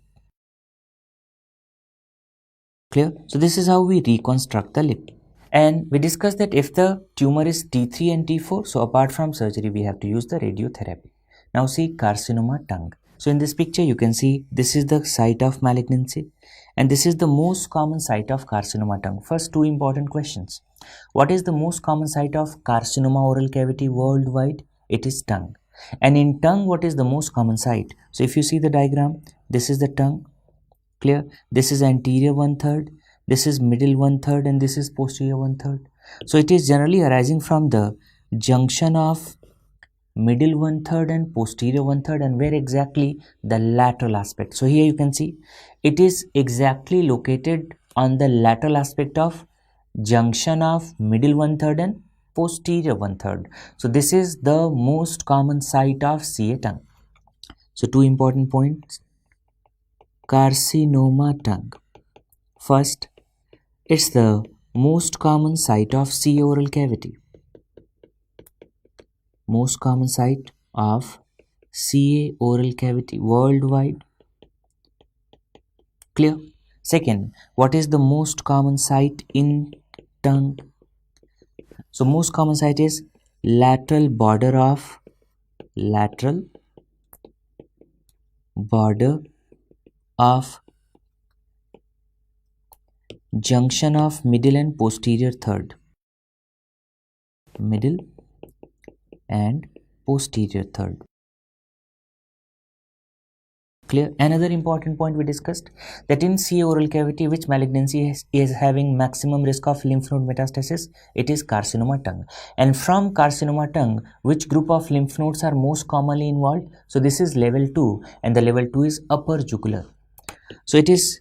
Clear? So this is how we reconstruct the lip. And we discussed that if the tumor is T3 and T4, so apart from surgery, we have to use the radiotherapy. Now see carcinoma tongue. So in this picture, you can see this is the site of malignancy, and this is the most common site of carcinoma tongue. First, two important questions. What is the most common site of carcinoma oral cavity worldwide? It is tongue. And in tongue, what is the most common site? So if you see the diagram, this is the tongue. Clear? This is anterior 1/3, this is middle 1/3, and this is posterior 1/3. So it is generally arising from the junction of middle 1/3 and posterior 1/3, and where exactly? The lateral aspect. So here you can see it is exactly located on the lateral aspect of junction of middle 1/3 and posterior 1/3. So this is the most common site of CA tongue. So two important points. Carcinoma tongue. First, it's the most common site of CA oral cavity. Most common site of CA oral cavity worldwide. Clear? Second, what is the most common site in tongue? So most common site is lateral border of junction of middle and posterior third. Middle and posterior third. Clear? Another important point we discussed, that in CA oral cavity, which malignancy is having maximum risk of lymph node metastasis? It is carcinoma tongue. And from carcinoma tongue, which group of lymph nodes are most commonly involved? So this is level 2, and the level 2 is upper jugular. So it is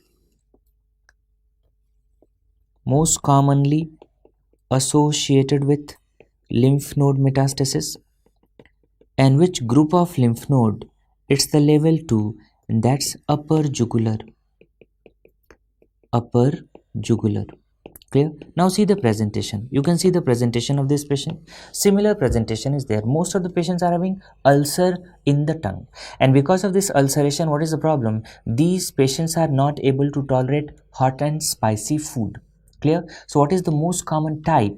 most commonly associated with lymph node metastasis. And which group of lymph node? It's the level 2, and that's upper jugular. Clear? Now see the presentation. You can see the presentation of this patient. Similar presentation is there. Most of the patients are having ulcer in the tongue, and because of this ulceration, what is the problem? These patients are not able to tolerate hot and spicy food. Clear? So what is the most common type?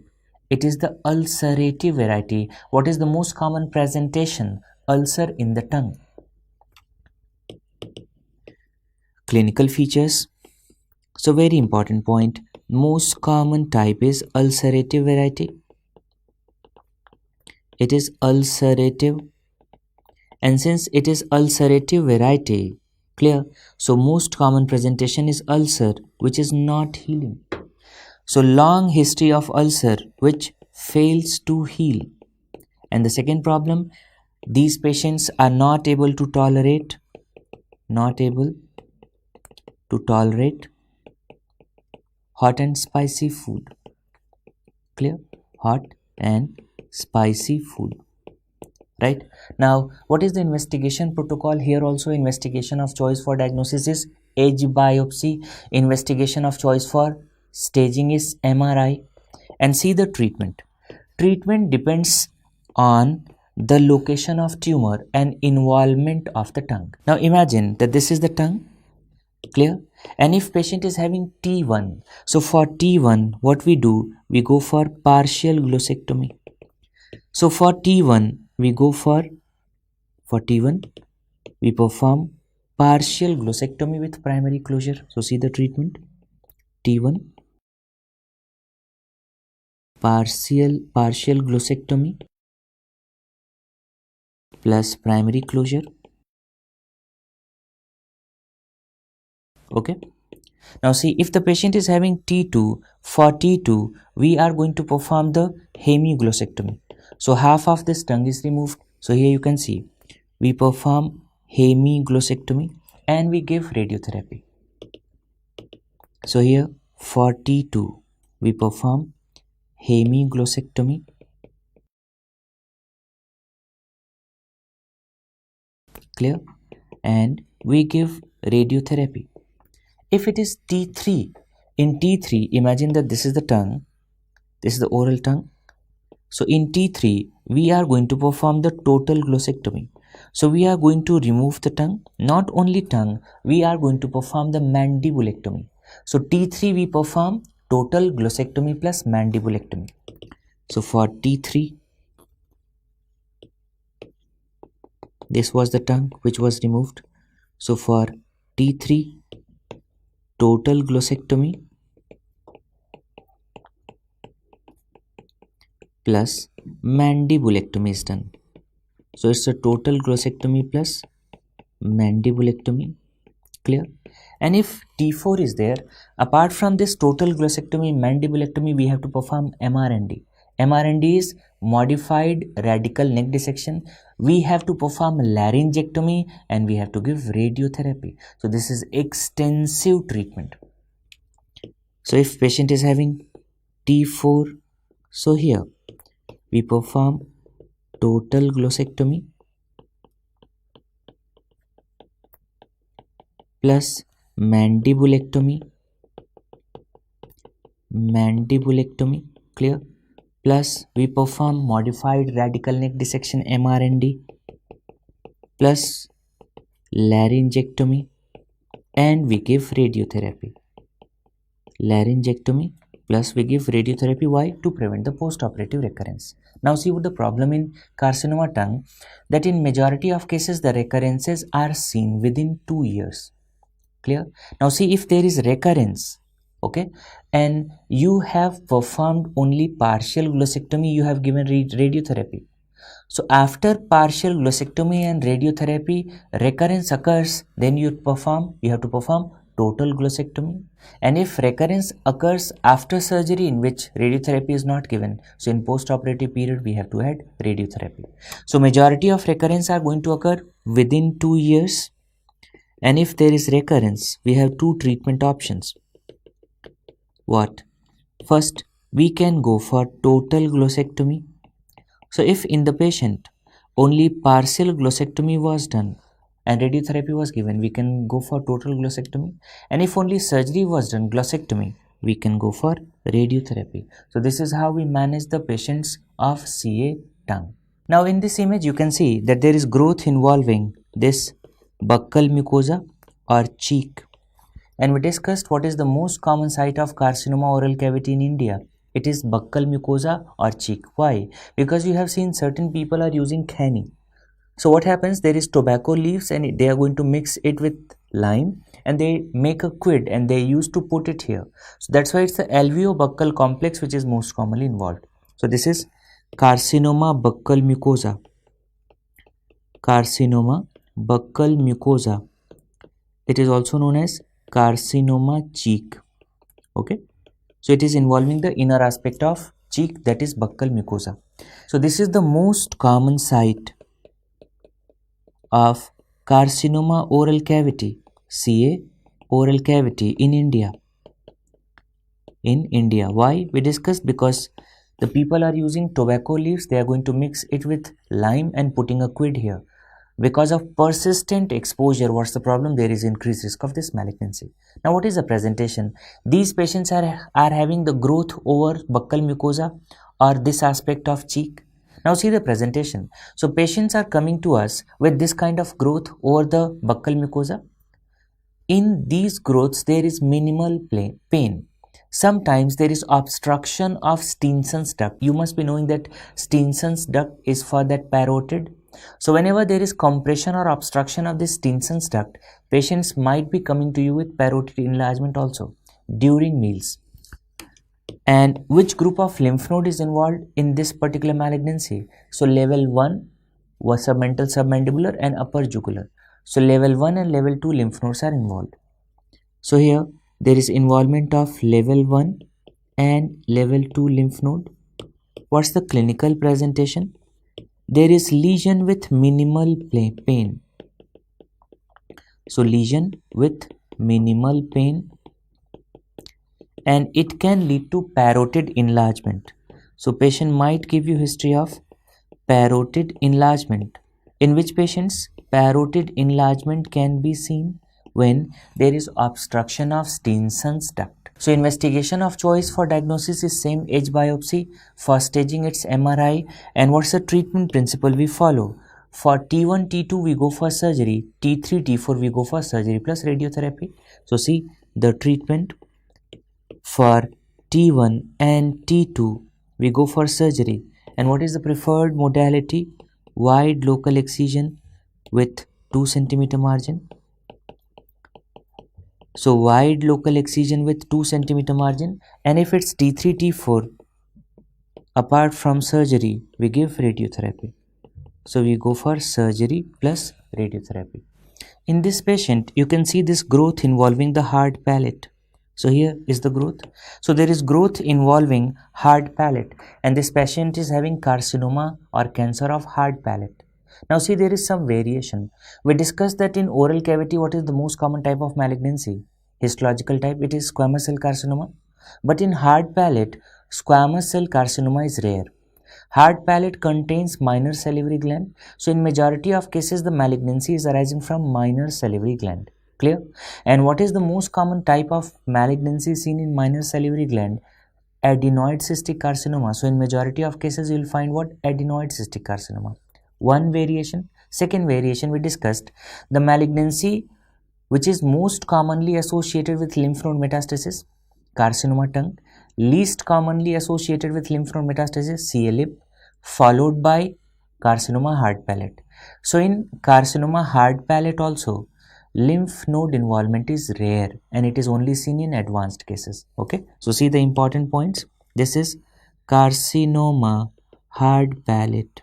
It is the ulcerative variety. What is the most common presentation? Ulcer in the tongue. Clinical features. So very important point. Most common type is ulcerative variety. It is ulcerative, and since it is ulcerative variety, clear, so most common presentation is ulcer which is not healing. So long history of ulcer which fails to heal. And the second problem, these patients are not able to tolerate hot and spicy food. Clear? Hot and spicy food. Right? Now, what is the investigation protocol? Here also investigation of choice for diagnosis is edge biopsy. Investigation of choice for staging is MRI. And see the treatment. Treatment depends on the location of tumor and involvement of the tongue. Now imagine that this is the tongue. Clear? And if patient is having T1, so for T1 what we do, we go for partial glossectomy. So for T1, we go for T1, we perform partial glossectomy with primary closure. So see the treatment. T1, partial glossectomy plus primary closure. Okay. Now see, if the patient is having T2, for T2, we are going to perform the hemiglossectomy. So half of this tongue is removed. So here you can see, we perform hemiglossectomy and we give radiotherapy. So here for T2, we perform hemiglossectomy, clear, and we give radiotherapy. If it is T3, in T3, imagine that this is the tongue, this is the oral tongue. So in T3, we are going to perform the total glossectomy. So we are going to remove the tongue, not only tongue, we are going to perform the mandibulectomy. So T3, we perform total glossectomy plus mandibulectomy. So for T3, this was the tongue which was removed. So for T3, total glossectomy plus mandibulectomy is done. So it's a total glossectomy plus mandibulectomy, clear. And if T4 is there, apart from this total glossectomy, mandibulectomy, we have to perform MRND. MRND is modified radical neck dissection. We have to perform laryngectomy and we have to give radiotherapy. So this is extensive treatment. So if patient is having T4, so here we perform total glossectomy plus mandibulectomy, clear, plus we perform modified radical neck dissection MRND plus laryngectomy and we give radiotherapy. Laryngectomy plus we give radiotherapy. Why? To prevent the post-operative recurrence. Now see what the problem in carcinoma tongue, that in majority of cases the recurrences are seen within 2 years. Clear? Now see, if there is recurrence, okay, and you have performed only partial glossectomy, you have given radiotherapy. So after partial glossectomy and radiotherapy, recurrence occurs, then you have to perform total glossectomy. And if recurrence occurs after surgery in which radiotherapy is not given, so in post-operative period we have to add radiotherapy. So majority of recurrence are going to occur within 2 years. And if there is recurrence, we have two treatment options. What? First, we can go for total glossectomy. So if in the patient only partial glossectomy was done and radiotherapy was given, we can go for total glossectomy. And if only surgery was done, glossectomy, we can go for radiotherapy. So this is how we manage the patients of CA tongue. Now in this image, you can see that there is growth involving this buccal mucosa or cheek. And we discussed what is the most common site of carcinoma oral cavity in India. It is buccal mucosa or cheek. Why? Because you have seen certain people are using khani. So what happens? There is tobacco leaves and they are going to mix it with lime and they make a quid and they used to put it here. So that's why it's the alveobuccal complex which is most commonly involved. So this is carcinoma buccal mucosa. Carcinoma buccal mucosa. It is also known as carcinoma cheek. Okay. So it is involving the inner aspect of cheek, that is buccal mucosa. So this is the most common site of carcinoma oral cavity, CA oral cavity in India. Why? We discussed because the people are using tobacco leaves, they are going to mix it with lime and putting a quid here. Because of persistent exposure, what's the problem? There is increased risk of this malignancy. Now what is the presentation? These patients are having the growth over buccal mucosa or this aspect of cheek. Now see the presentation. So patients are coming to us with this kind of growth over the buccal mucosa. In these growths, there is minimal pain. Sometimes there is obstruction of Stenson's duct. You must be knowing that Stenson's duct is for that parotid. So whenever there is compression or obstruction of this Stenson's duct, patients might be coming to you with parotid enlargement also during meals. And which group of lymph node is involved in this particular malignancy? So level 1 was submental, submandibular and upper jugular. So level 1 and level 2 lymph nodes are involved. So here there is involvement of level 1 and level 2 lymph node. What's the clinical presentation? There is lesion with minimal pain. So lesion with minimal pain, and it can lead to parotid enlargement. So patient might give you history of parotid enlargement. In which patients parotid enlargement can be seen? When there is obstruction of Stenson's duct. So investigation of choice for diagnosis is same, edge biopsy. For staging it's MRI. And what's the treatment principle we follow? For T1, T2 we go for surgery, T3, T4 we go for surgery plus radiotherapy. So see the treatment for T1 and T2 we go for surgery. And what is the preferred modality? Wide local excision with 2 cm margin. So wide local excision with 2 cm margin. And if it's T3, T4, apart from surgery, we give radiotherapy. So we go for surgery plus radiotherapy. In this patient, you can see this growth involving the hard palate. So here is the growth. So there is growth involving hard palate, and this patient is having carcinoma or cancer of hard palate. Now see, there is some variation. We discussed that in oral cavity, what is the most common type of malignancy? Histological type, it is squamous cell carcinoma. But in hard palate, squamous cell carcinoma is rare. Hard palate contains minor salivary gland. So in majority of cases, the malignancy is arising from minor salivary gland. Clear? And what is the most common type of malignancy seen in minor salivary gland? Adenoid cystic carcinoma. So in majority of cases, you will find what? Adenoid cystic carcinoma. One variation. Second variation we discussed, the malignancy which is most commonly associated with lymph node metastasis, carcinoma tongue. Least commonly associated with lymph node metastasis, CA lip, followed by carcinoma hard palate. So in carcinoma hard palate also, lymph node involvement is rare and it is only seen in advanced cases. Okay, so see the important points. This is carcinoma hard palate.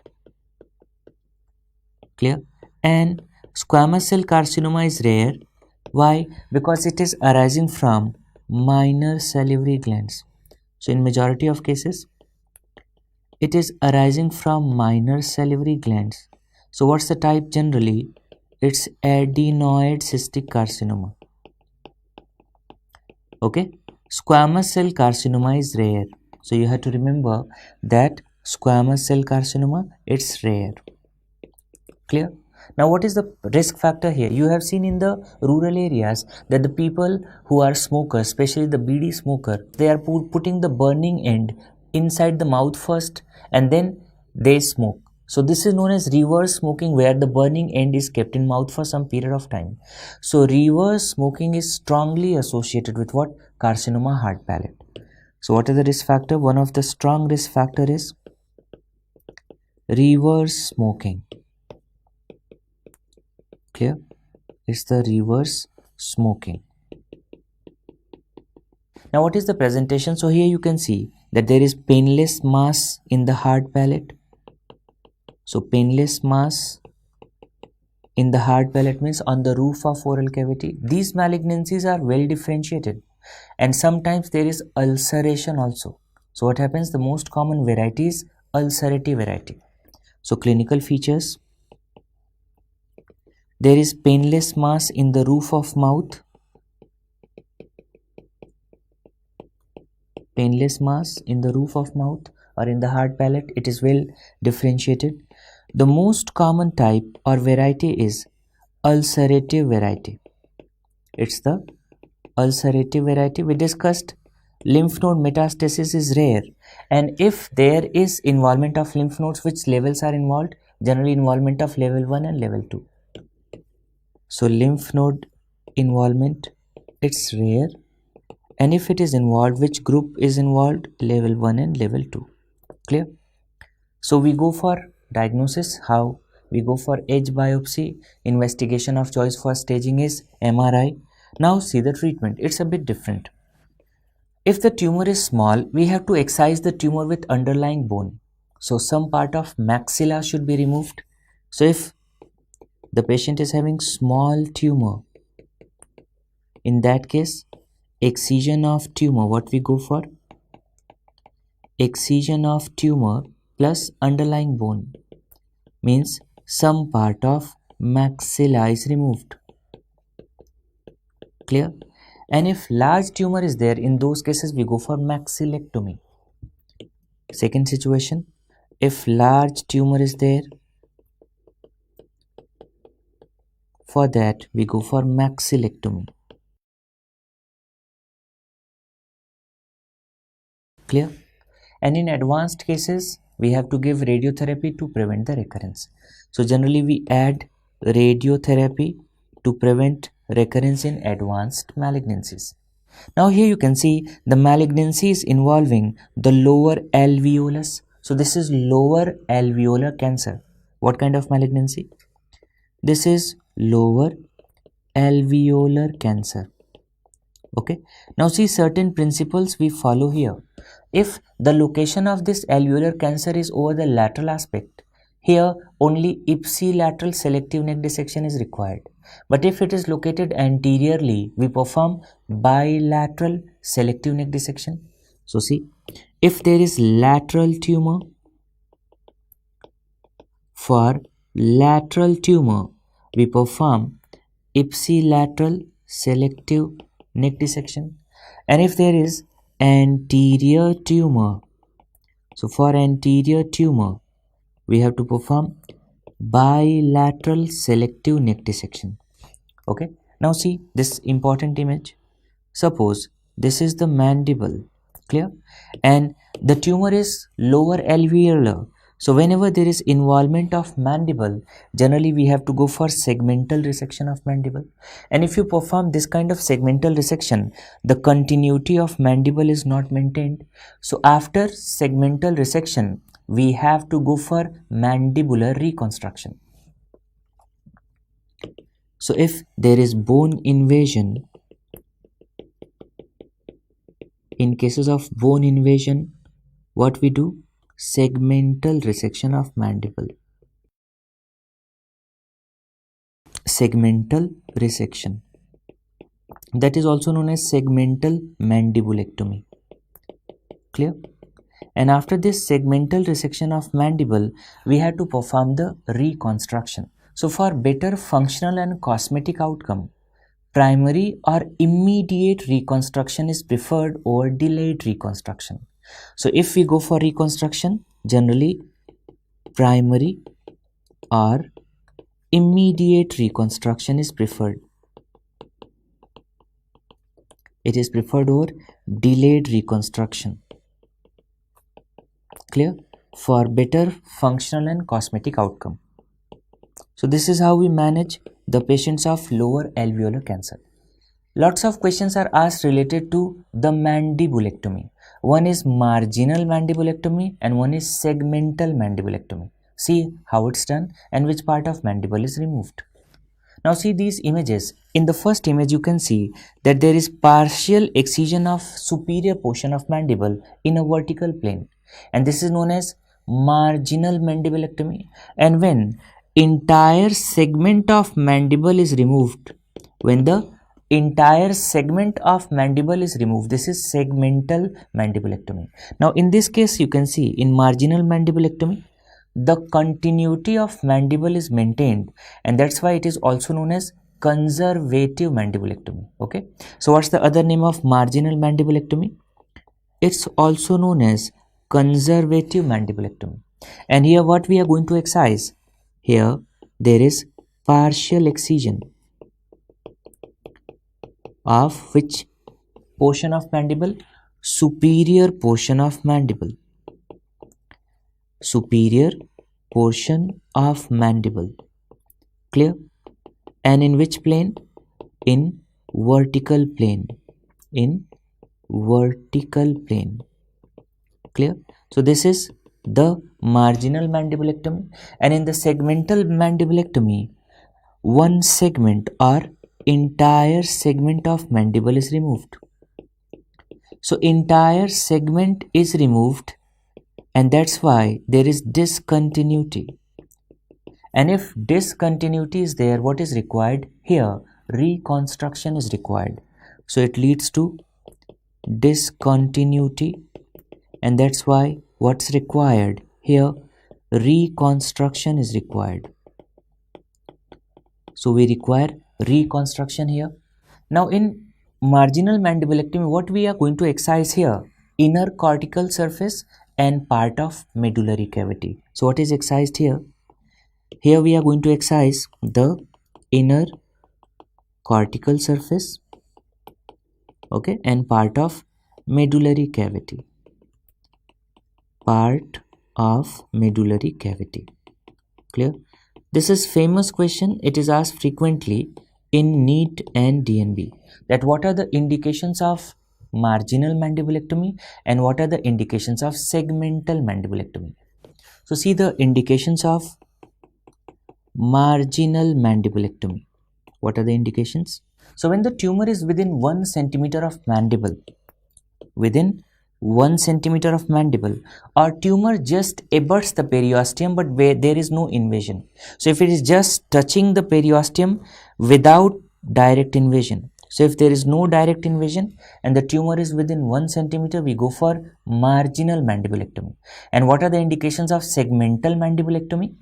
Clear? And squamous cell carcinoma is rare. Why? Because it is arising from minor salivary glands. So in majority of cases, it is arising from minor salivary glands. So what's the type generally? It's adenoid cystic carcinoma. Okay, squamous cell carcinoma is rare. So you have to remember that squamous cell carcinoma, it's rare. Clear? Now what is the risk factor here? You have seen in the rural areas that the people who are smokers, especially the BD smoker, they are putting the burning end inside the mouth first and then they smoke. So this is known as reverse smoking, where the burning end is kept in mouth for some period of time. So reverse smoking is strongly associated with what? Carcinoma hard palate. So what is the risk factor? One of the strong risk factor is reverse smoking. Clear? It's the reverse smoking. Now what is the presentation? So here you can see that there is painless mass in the hard palate. So painless mass in the hard palate means on the roof of oral cavity. These malignancies are well differentiated and sometimes there is ulceration also. So what happens? The most common variety is ulcerative variety. So clinical features. There is painless mass in the roof of mouth. Painless mass in the roof of mouth or in the hard palate. It is well differentiated. The most common type or variety is ulcerative variety. It's the ulcerative variety. We discussed lymph node metastasis is rare, and if there is involvement of lymph nodes, which levels are involved? Generally involvement of level 1 and level 2. So lymph node involvement, it's rare, and if it is involved, which group is involved? Level 1 and level 2. Clear? So we go for diagnosis. How? We go for edge biopsy. Investigation of choice for staging is MRI. Now see the treatment. It's a bit different. If the tumor is small, we have to excise the tumor with underlying bone. So some part of maxilla should be removed. So if the patient is having small tumor, in that case, excision of tumor, what we go for? Excision of tumor plus underlying bone means some part of maxilla is removed. Clear? And if large tumor is there, in those cases we go for maxillectomy. Second situation, if large tumor is there, for that we go for maxillectomy. Clear? And in advanced cases, we have to give radiotherapy to prevent the recurrence. So generally we add radiotherapy to prevent recurrence in advanced malignancies. Now here you can see the malignancy is involving the lower alveolus. So this is lower alveolar cancer. What kind of malignancy? This is lower alveolar cancer. Okay. Now see certain principles we follow here. If the location of this alveolar cancer is over the lateral aspect, here only ipsilateral selective neck dissection is required. But if it is located anteriorly, we perform bilateral selective neck dissection. So see, if there is lateral tumor, for lateral tumor, we perform ipsilateral selective neck dissection. And if there is anterior tumor, so for anterior tumor, we have to perform bilateral selective neck dissection. Okay. Now see this important image. Suppose this is the mandible. Clear? And the tumor is lower alveolar. So whenever there is involvement of mandible, generally we have to go for segmental resection of mandible. And if you perform this kind of segmental resection, the continuity of mandible is not maintained. So after segmental resection, we have to go for mandibular reconstruction. So if there is bone invasion, in cases of bone invasion, what we do? Segmental resection of mandible. Segmental resection. That is also known as segmental mandibulectomy. Clear? And after this segmental resection of mandible, we have to perform the reconstruction. So for better functional and cosmetic outcome, primary or immediate reconstruction is preferred over delayed reconstruction. So if we go for reconstruction, generally primary or immediate reconstruction is preferred. It is preferred over delayed reconstruction. Clear? For better functional and cosmetic outcome. So this is how we manage the patients of lower alveolar cancer. Lots of questions are asked related to the mandibulectomy. One is marginal mandibulectomy and one is segmental mandibulectomy. See how it's done and which part of mandible is removed. Now see these images. In the first image you can see that there is partial excision of superior portion of mandible in a vertical plane, and this is known as marginal mandibulectomy. And when entire segment of mandible is removed, when the entire segment of mandible is removed, this is segmental mandibulectomy. Now in this case you can see in marginal mandibulectomy the continuity of mandible is maintained, and that's why it is also known as conservative mandibulectomy. Okay, so what's the other name of marginal mandibulectomy? It's also known as conservative mandibulectomy. And here what we are going to excise, here there is partial excision of which portion of mandible? Superior portion of mandible. Superior portion of mandible. Clear? And in which plane? In vertical plane. In vertical plane. Clear? So this is the marginal mandibulectomy, and in the segmental mandibulectomy, one segment or entire segment of mandible is removed. So entire segment is removed, and that's why there is discontinuity. And if discontinuity is there, what is required here? Reconstruction is required. So it leads to discontinuity, and that's why what's required here? Reconstruction is required. So we require reconstruction here. Now in marginal mandibulectomy, what we are going to excise here? Inner cortical surface and part of medullary cavity. So what is excised here? Here we are going to excise the inner cortical surface, okay, and part of medullary cavity. Part of medullary cavity. Clear? This is famous question. It is asked frequently in NEET and DNB, that what are the indications of marginal mandibulectomy and what are the indications of segmental mandibulectomy. So see the indications of marginal mandibulectomy. What are the indications? So when the tumor is within 1 centimeter of mandible, within 1 centimeter of mandible, or tumor just abuts the periosteum but where there is no invasion. So if it is just touching the periosteum without direct invasion, so if there is no direct invasion and the tumor is within 1 centimeter, we go for marginal mandibulectomy. And what are the indications of segmental mandibulectomy?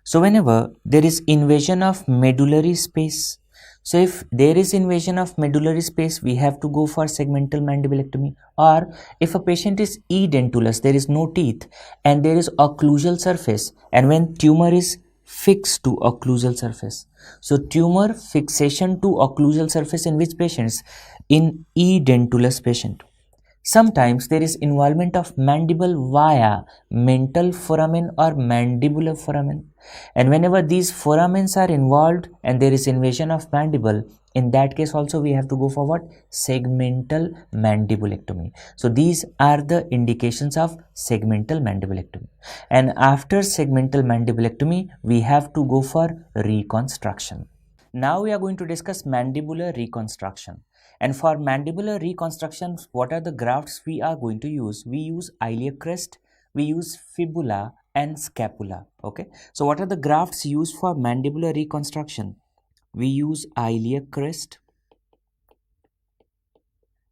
So whenever there is invasion of medullary space, so if there is invasion of medullary space, we have to go for segmental mandibulectomy. Or if a patient is edentulous, there is no teeth and there is occlusal surface, and when tumor is fixed to occlusal surface. So tumor fixation to occlusal surface in which patients? In edentulous patient. Sometimes there is involvement of mandible via mental foramen or mandibular foramen, and whenever these foramens are involved and there is invasion of mandible, in that case also we have to go for what? Segmental mandibulectomy. So these are the indications of segmental mandibulectomy, and after segmental mandibulectomy we have to go for reconstruction. Now we are going to discuss mandibular reconstruction. And for mandibular reconstruction, what are the grafts we are going to use? We use iliac crest, we use fibula and scapula. Okay. So what are the grafts used for mandibular reconstruction? We use iliac crest,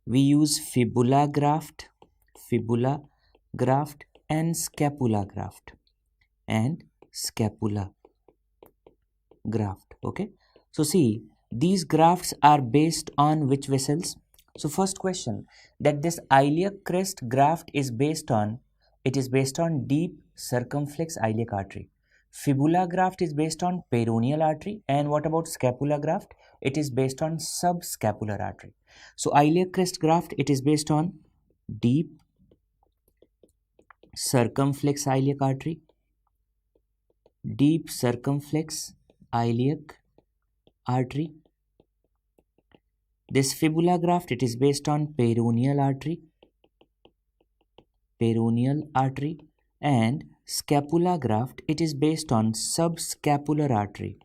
we use fibula graft and scapula graft Okay. So see, these grafts are based on which vessels? So first question, that this iliac crest graft is based on, it is based on deep circumflex iliac artery. Fibula graft is based on peroneal artery, and what about scapula graft? It is based on subscapular artery. So iliac crest graft, it is based on deep circumflex iliac artery, deep circumflex iliac artery. This fibula graft, it is based on peroneal artery, and scapula graft, it is based on subscapular artery,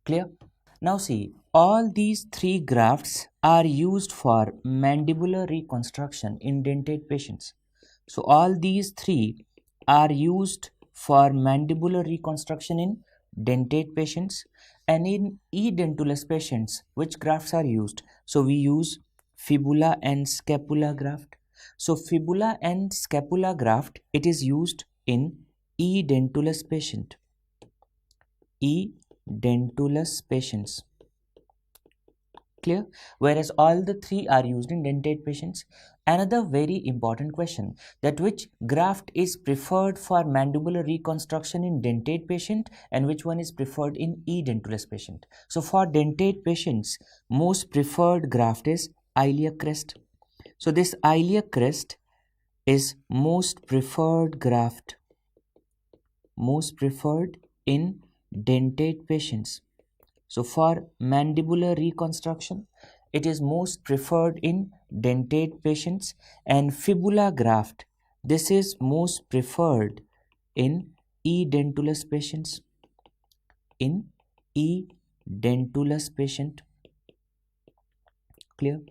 Clear? Now see, all these three grafts are used for mandibular reconstruction in dentate patients. So all these three are used for mandibular reconstruction in dentate patients, and in edentulous patients, which grafts are used? So we use fibula and scapula graft. So fibula and scapula graft, it is used in edentulous patients. Clear? Whereas all the three are used in dentate patients. Another very important question, that which graft is preferred for mandibular reconstruction in dentate patient and which one is preferred in edentulous patient. So for dentate patients, most preferred graft is iliac crest. So this iliac crest is most preferred graft, in dentate patients. So for mandibular reconstruction, it is most preferred in dentate patients, and fibula graft, this is most preferred in edentulous patients. In edentulous patient. Clear?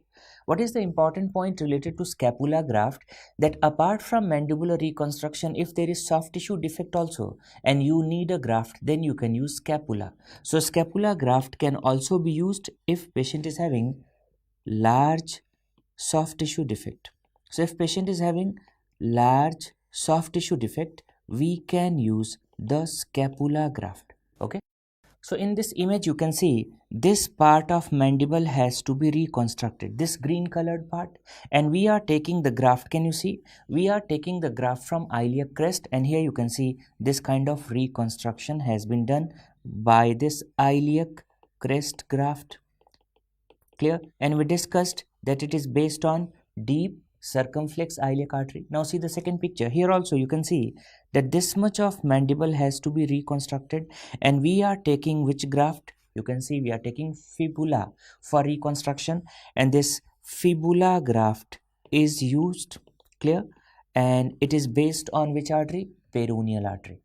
What is the important point related to scapula graft? That apart from mandibular reconstruction, if there is soft tissue defect also and you need a graft, then you can use scapula. So scapula graft can also be used if patient is having large soft tissue defect. So if patient is having large soft tissue defect, we can use the scapula graft. Okay. So in this image, you can see this part of mandible has to be reconstructed, this green colored part, and we are taking the graft. Can you see? We are taking the graft from iliac crest, and here you can see this kind of reconstruction has been done by this iliac crest graft. Clear? And we discussed that it is based on deep circumflex iliac artery. Now see the second picture. Here also you can see that this much of mandible has to be reconstructed, and we are taking which graft? You can see we are taking fibula for reconstruction, and this fibula graft is used. Clear? And it is based on which artery? Peroneal artery.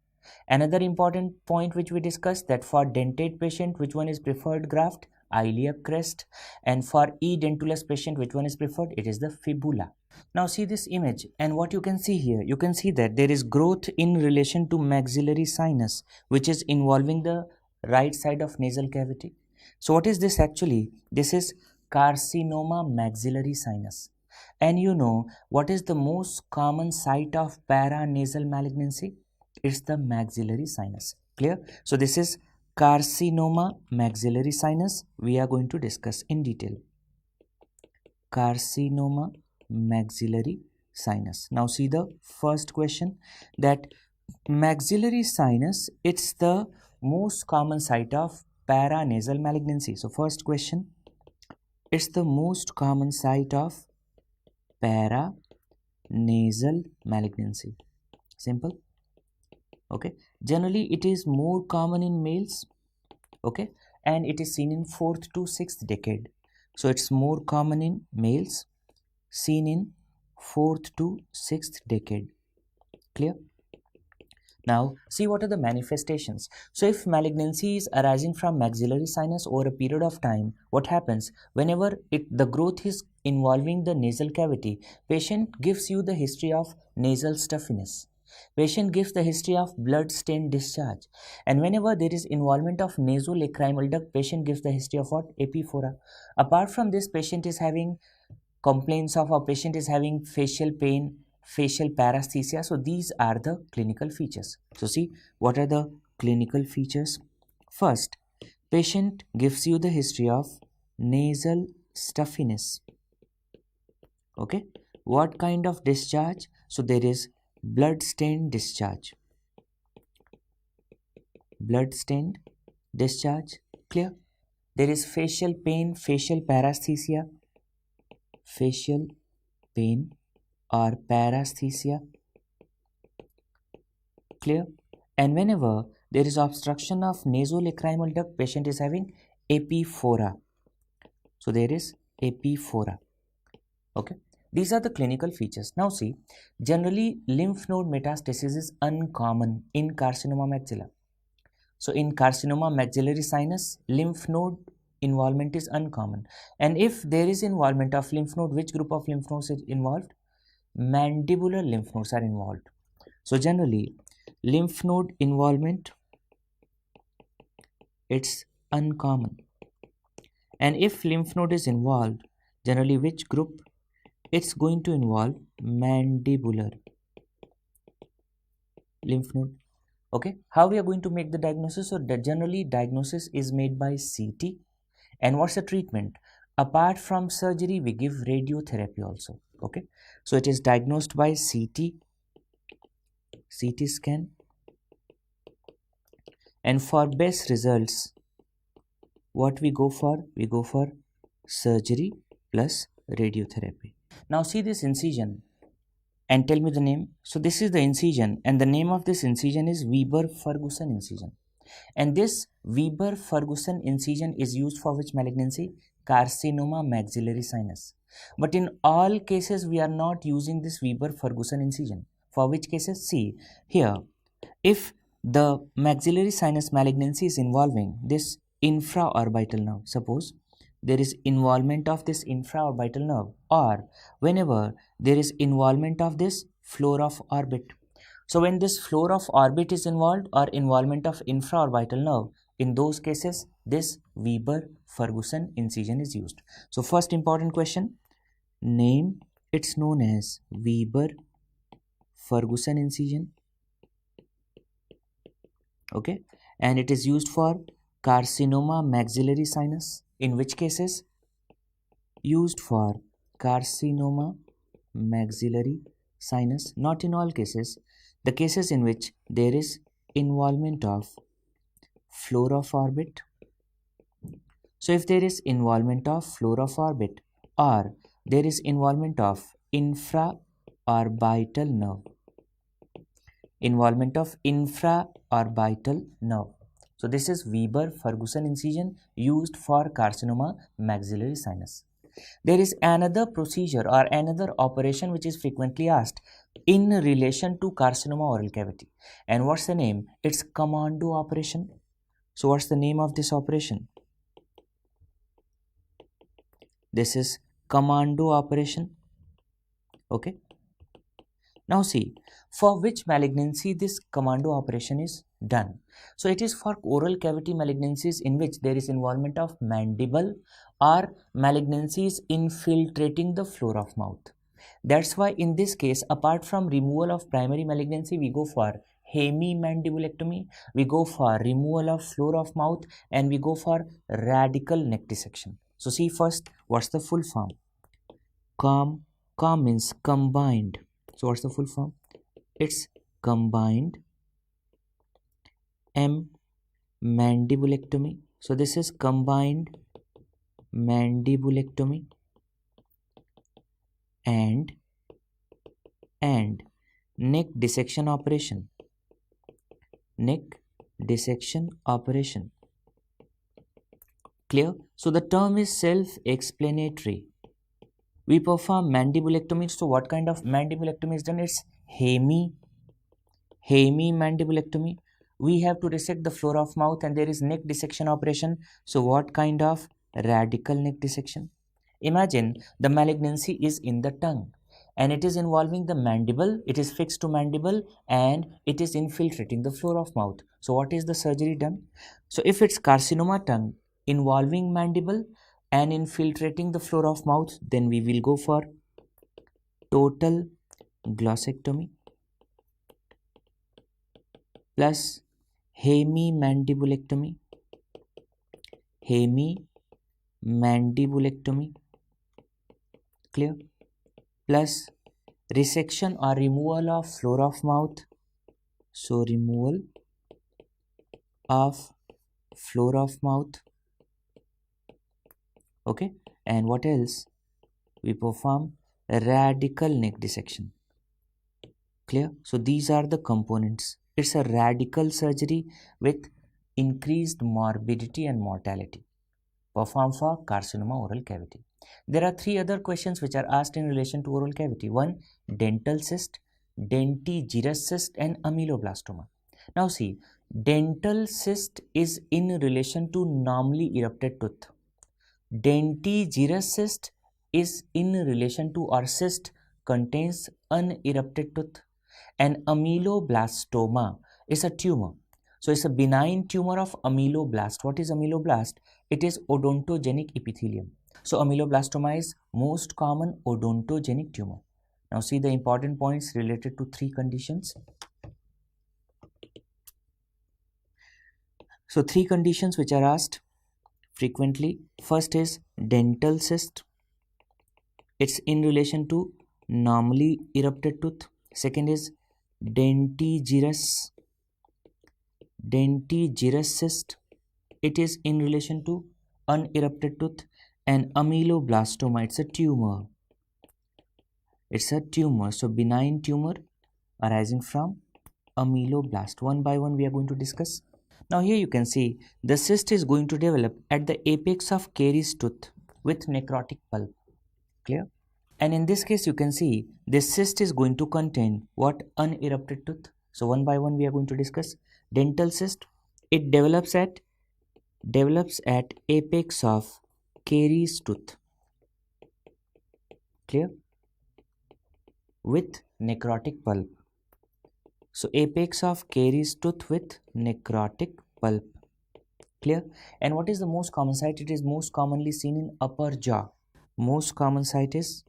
Another important point which we discussed, that for dentate patient, which one is preferred graft? Iliac crest. And for edentulous patient, which one is preferred? It is the fibula. Now see this image, and what you can see here, you can see that there is growth in relation to maxillary sinus, which is involving the right side of nasal cavity. So what is this actually? This is carcinoma maxillary sinus. And you know what is the most common site of paranasal malignancy? It's the maxillary sinus. Clear? So this is carcinoma maxillary sinus. We are going to discuss in detail. Carcinoma maxillary sinus. Now see the first question, that maxillary sinus, it's the most common site of paranasal malignancy. So first question, it's the most common site of paranasal malignancy. Simple. Okay. Generally it is more common in males. Okay. And it is seen in 4th to 6th decade. So it's more common in males, seen in 4th to 6th decade. Clear? Now see what are the manifestations. So if malignancy is arising from maxillary sinus over a period of time, what happens? Whenever the growth is involving the nasal cavity, patient gives you the history of nasal stuffiness. Patient gives the history of blood-stained discharge. And whenever there is involvement of nasolacrimal duct, patient gives the history of what? Epiphora. Apart from this, patient is having complaints of, a patient is having facial pain, facial paresthesia. So these are the clinical features. So see, what are the clinical features? First, patient gives you the history of nasal stuffiness. Okay. What kind of discharge? So there is blood-stained discharge. Blood-stained discharge. Clear? There is facial pain, facial paresthesia. Facial pain or paresthesia. Clear? And whenever there is obstruction of nasolacrimal duct, patient is having epiphora. So there is epiphora. Okay. These are the clinical features. Now see, generally lymph node metastasis is uncommon in carcinoma maxilla. So in carcinoma maxillary sinus, lymph node involvement is uncommon. And if there is involvement of lymph node, which group of lymph nodes is involved? Mandibular lymph nodes are involved. So generally lymph node involvement, it's uncommon. And if lymph node is involved, generally which group? It's going to involve mandibular lymph node. Okay, how we are going to make the diagnosis? So generally diagnosis is made by CT. And what's the treatment? Apart from surgery, we give radiotherapy also. Okay, so it is diagnosed by CT scan. And for best results, what we go for? We go for surgery plus radiotherapy. Now see this incision and tell me the name. So this is the incision, and the name of this incision is Weber-Ferguson incision. And this Weber-Ferguson incision is used for which malignancy? Carcinoma maxillary sinus. But in all cases, we are not using this Weber-Ferguson incision. For which cases? See, here, if the maxillary sinus malignancy is involving this infraorbital nerve, suppose there is involvement of this infraorbital nerve, or whenever there is involvement of this floor of orbit. So when this floor of orbit is involved or involvement of infraorbital nerve, in those cases this Weber-Ferguson incision is used. So first important question, name, it's known as Weber-Ferguson incision. Okay, and it is used for carcinoma maxillary sinus. In which cases? Used for carcinoma maxillary sinus. Not in all cases. The cases in which there is involvement of floor of orbit. So if there is involvement of floor of orbit or there is involvement of infraorbital nerve, involvement of infraorbital nerve. So this is Weber-Ferguson incision used for carcinoma maxillary sinus. There is another procedure or another operation which is frequently asked in relation to carcinoma oral cavity. And what's the name? It's commando operation. So what's the name of this operation? This is commando operation. Okay. Now see, for which malignancy this commando operation is done. So it is for oral cavity malignancies in which there is involvement of mandible or malignancies infiltrating the floor of mouth. That's why in this case, apart from removal of primary malignancy, we go for hemimandibulectomy, we go for removal of floor of mouth, and we go for radical neck dissection. So see first, what's the full form? Com means combined. So what's the full form? It's combined mandibulectomy. So this is combined mandibulectomy and neck dissection operation. Neck dissection operation. Clear? So the term is self-explanatory. We perform mandibulectomy. So what kind of mandibulectomy is done? It's hemimandibulectomy. We have to resect the floor of mouth and there is neck dissection operation. So what kind of radical neck dissection? Imagine the malignancy is in the tongue and it is involving the mandible. It is fixed to mandible and it is infiltrating the floor of mouth. So what is the surgery done? So if it's carcinoma tongue involving mandible and infiltrating the floor of mouth, then we will go for total glossectomy plus hemimandibulectomy, clear, plus resection or removal of floor of mouth. So removal of floor of mouth. Okay, and what else? We perform radical neck dissection. Clear? So these are the components. It's a radical surgery with increased morbidity and mortality performed for carcinoma oral cavity. There are three other questions which are asked in relation to oral cavity. One, dental cyst, dentigerous cyst and ameloblastoma. Now see, dental cyst is in relation to normally erupted tooth. Dentigerous cyst is in relation to or cyst contains unerupted tooth, and ameloblastoma is a tumor. So it's a benign tumor of ameloblast. What is ameloblast? It is odontogenic epithelium. So ameloblastoma is most common odontogenic tumor. Now see the important points related to three conditions. So three conditions which are asked frequently. First is dental cyst. It's in relation to normally erupted tooth. Second is dentigerous cyst. It is in relation to unerupted tooth. And ameloblastoma, it's a tumor. So benign tumor arising from ameloblast. One by one we are going to discuss. Now here you can see the cyst is going to develop at the apex of caries tooth with necrotic pulp. Clear? And in this case you can see this cyst is going to contain what? Unerupted tooth. So one by one we are going to discuss. Dental cyst, it develops at apex of caries tooth. Clear? With necrotic pulp. So apex of caries tooth with necrotic pulp. Clear? And what is the most common site? It is most commonly seen in upper jaw. Most common site is,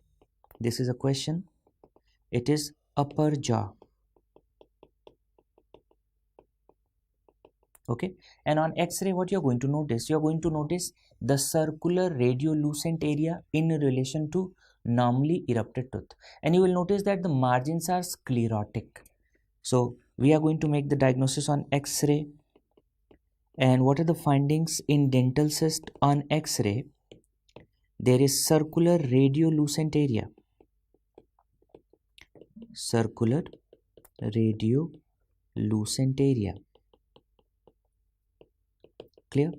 this is a question, it is upper jaw. Okay, and on x-ray what you're going to notice? You're going to notice the circular radiolucent area in relation to normally erupted tooth, and you will notice that the margins are sclerotic. So we are going to make the diagnosis on x-ray. And what are the findings in dental cyst on x-ray? There is circular radiolucent area. Circular radiolucent area. Clear?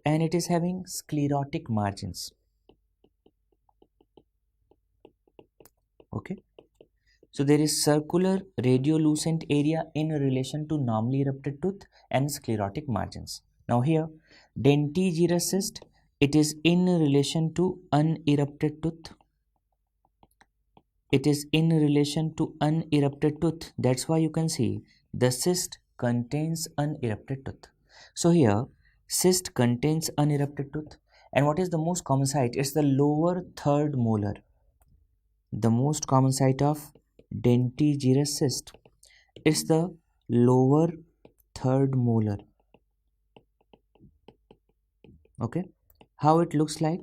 And it is having sclerotic margins. Okay. So there is circular radiolucent area in relation to normally erupted tooth and sclerotic margins. Now here, dentigerous cyst, it is in relation to unerupted tooth. It is in relation to unerupted tooth. That's why you can see the cyst contains unerupted tooth. So here, cyst contains unerupted tooth. And what is the most common site? It's the lower third molar. The most common site of dentigerous cyst is the lower third molar. Okay, how it looks like?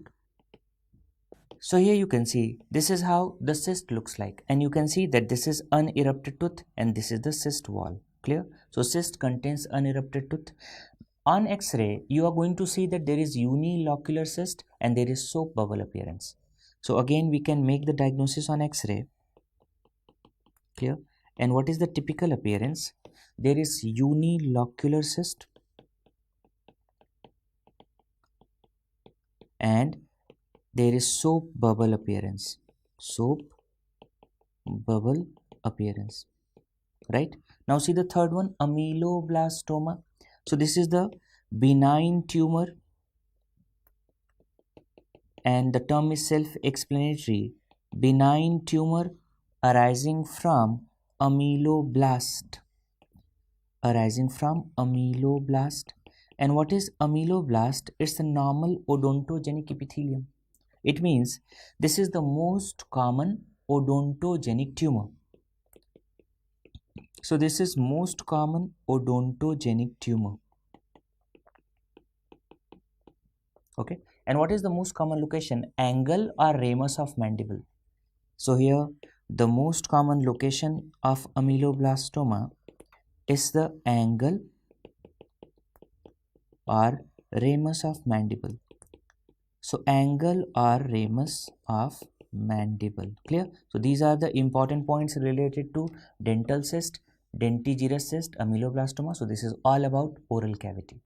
So here you can see this is how the cyst looks like, and you can see that this is unerupted tooth and this is the cyst wall. Clear? So cyst contains unerupted tooth. On x-ray you are going to see that there is unilocular cyst and there is soap bubble appearance. So again we can make the diagnosis on x-ray. Clear? And what is the typical appearance? There is unilocular cyst and there is soap bubble appearance. Soap bubble appearance. Right? Now see the third one, ameloblastoma. So this is the benign tumor, and the term is self-explanatory. Benign tumor arising from ameloblast. Arising from ameloblast. And what is ameloblast? It's the normal odontogenic epithelium. It means this is the most common odontogenic tumor. So this is most common odontogenic tumor. Okay. And what is the most common location? Angle or ramus of mandible. So here the most common location of ameloblastoma is the angle or ramus of mandible. So angle or ramus of mandible. Clear? So these are the important points related to dental cyst, dentigerous cyst, ameloblastoma. So this is all about oral cavity.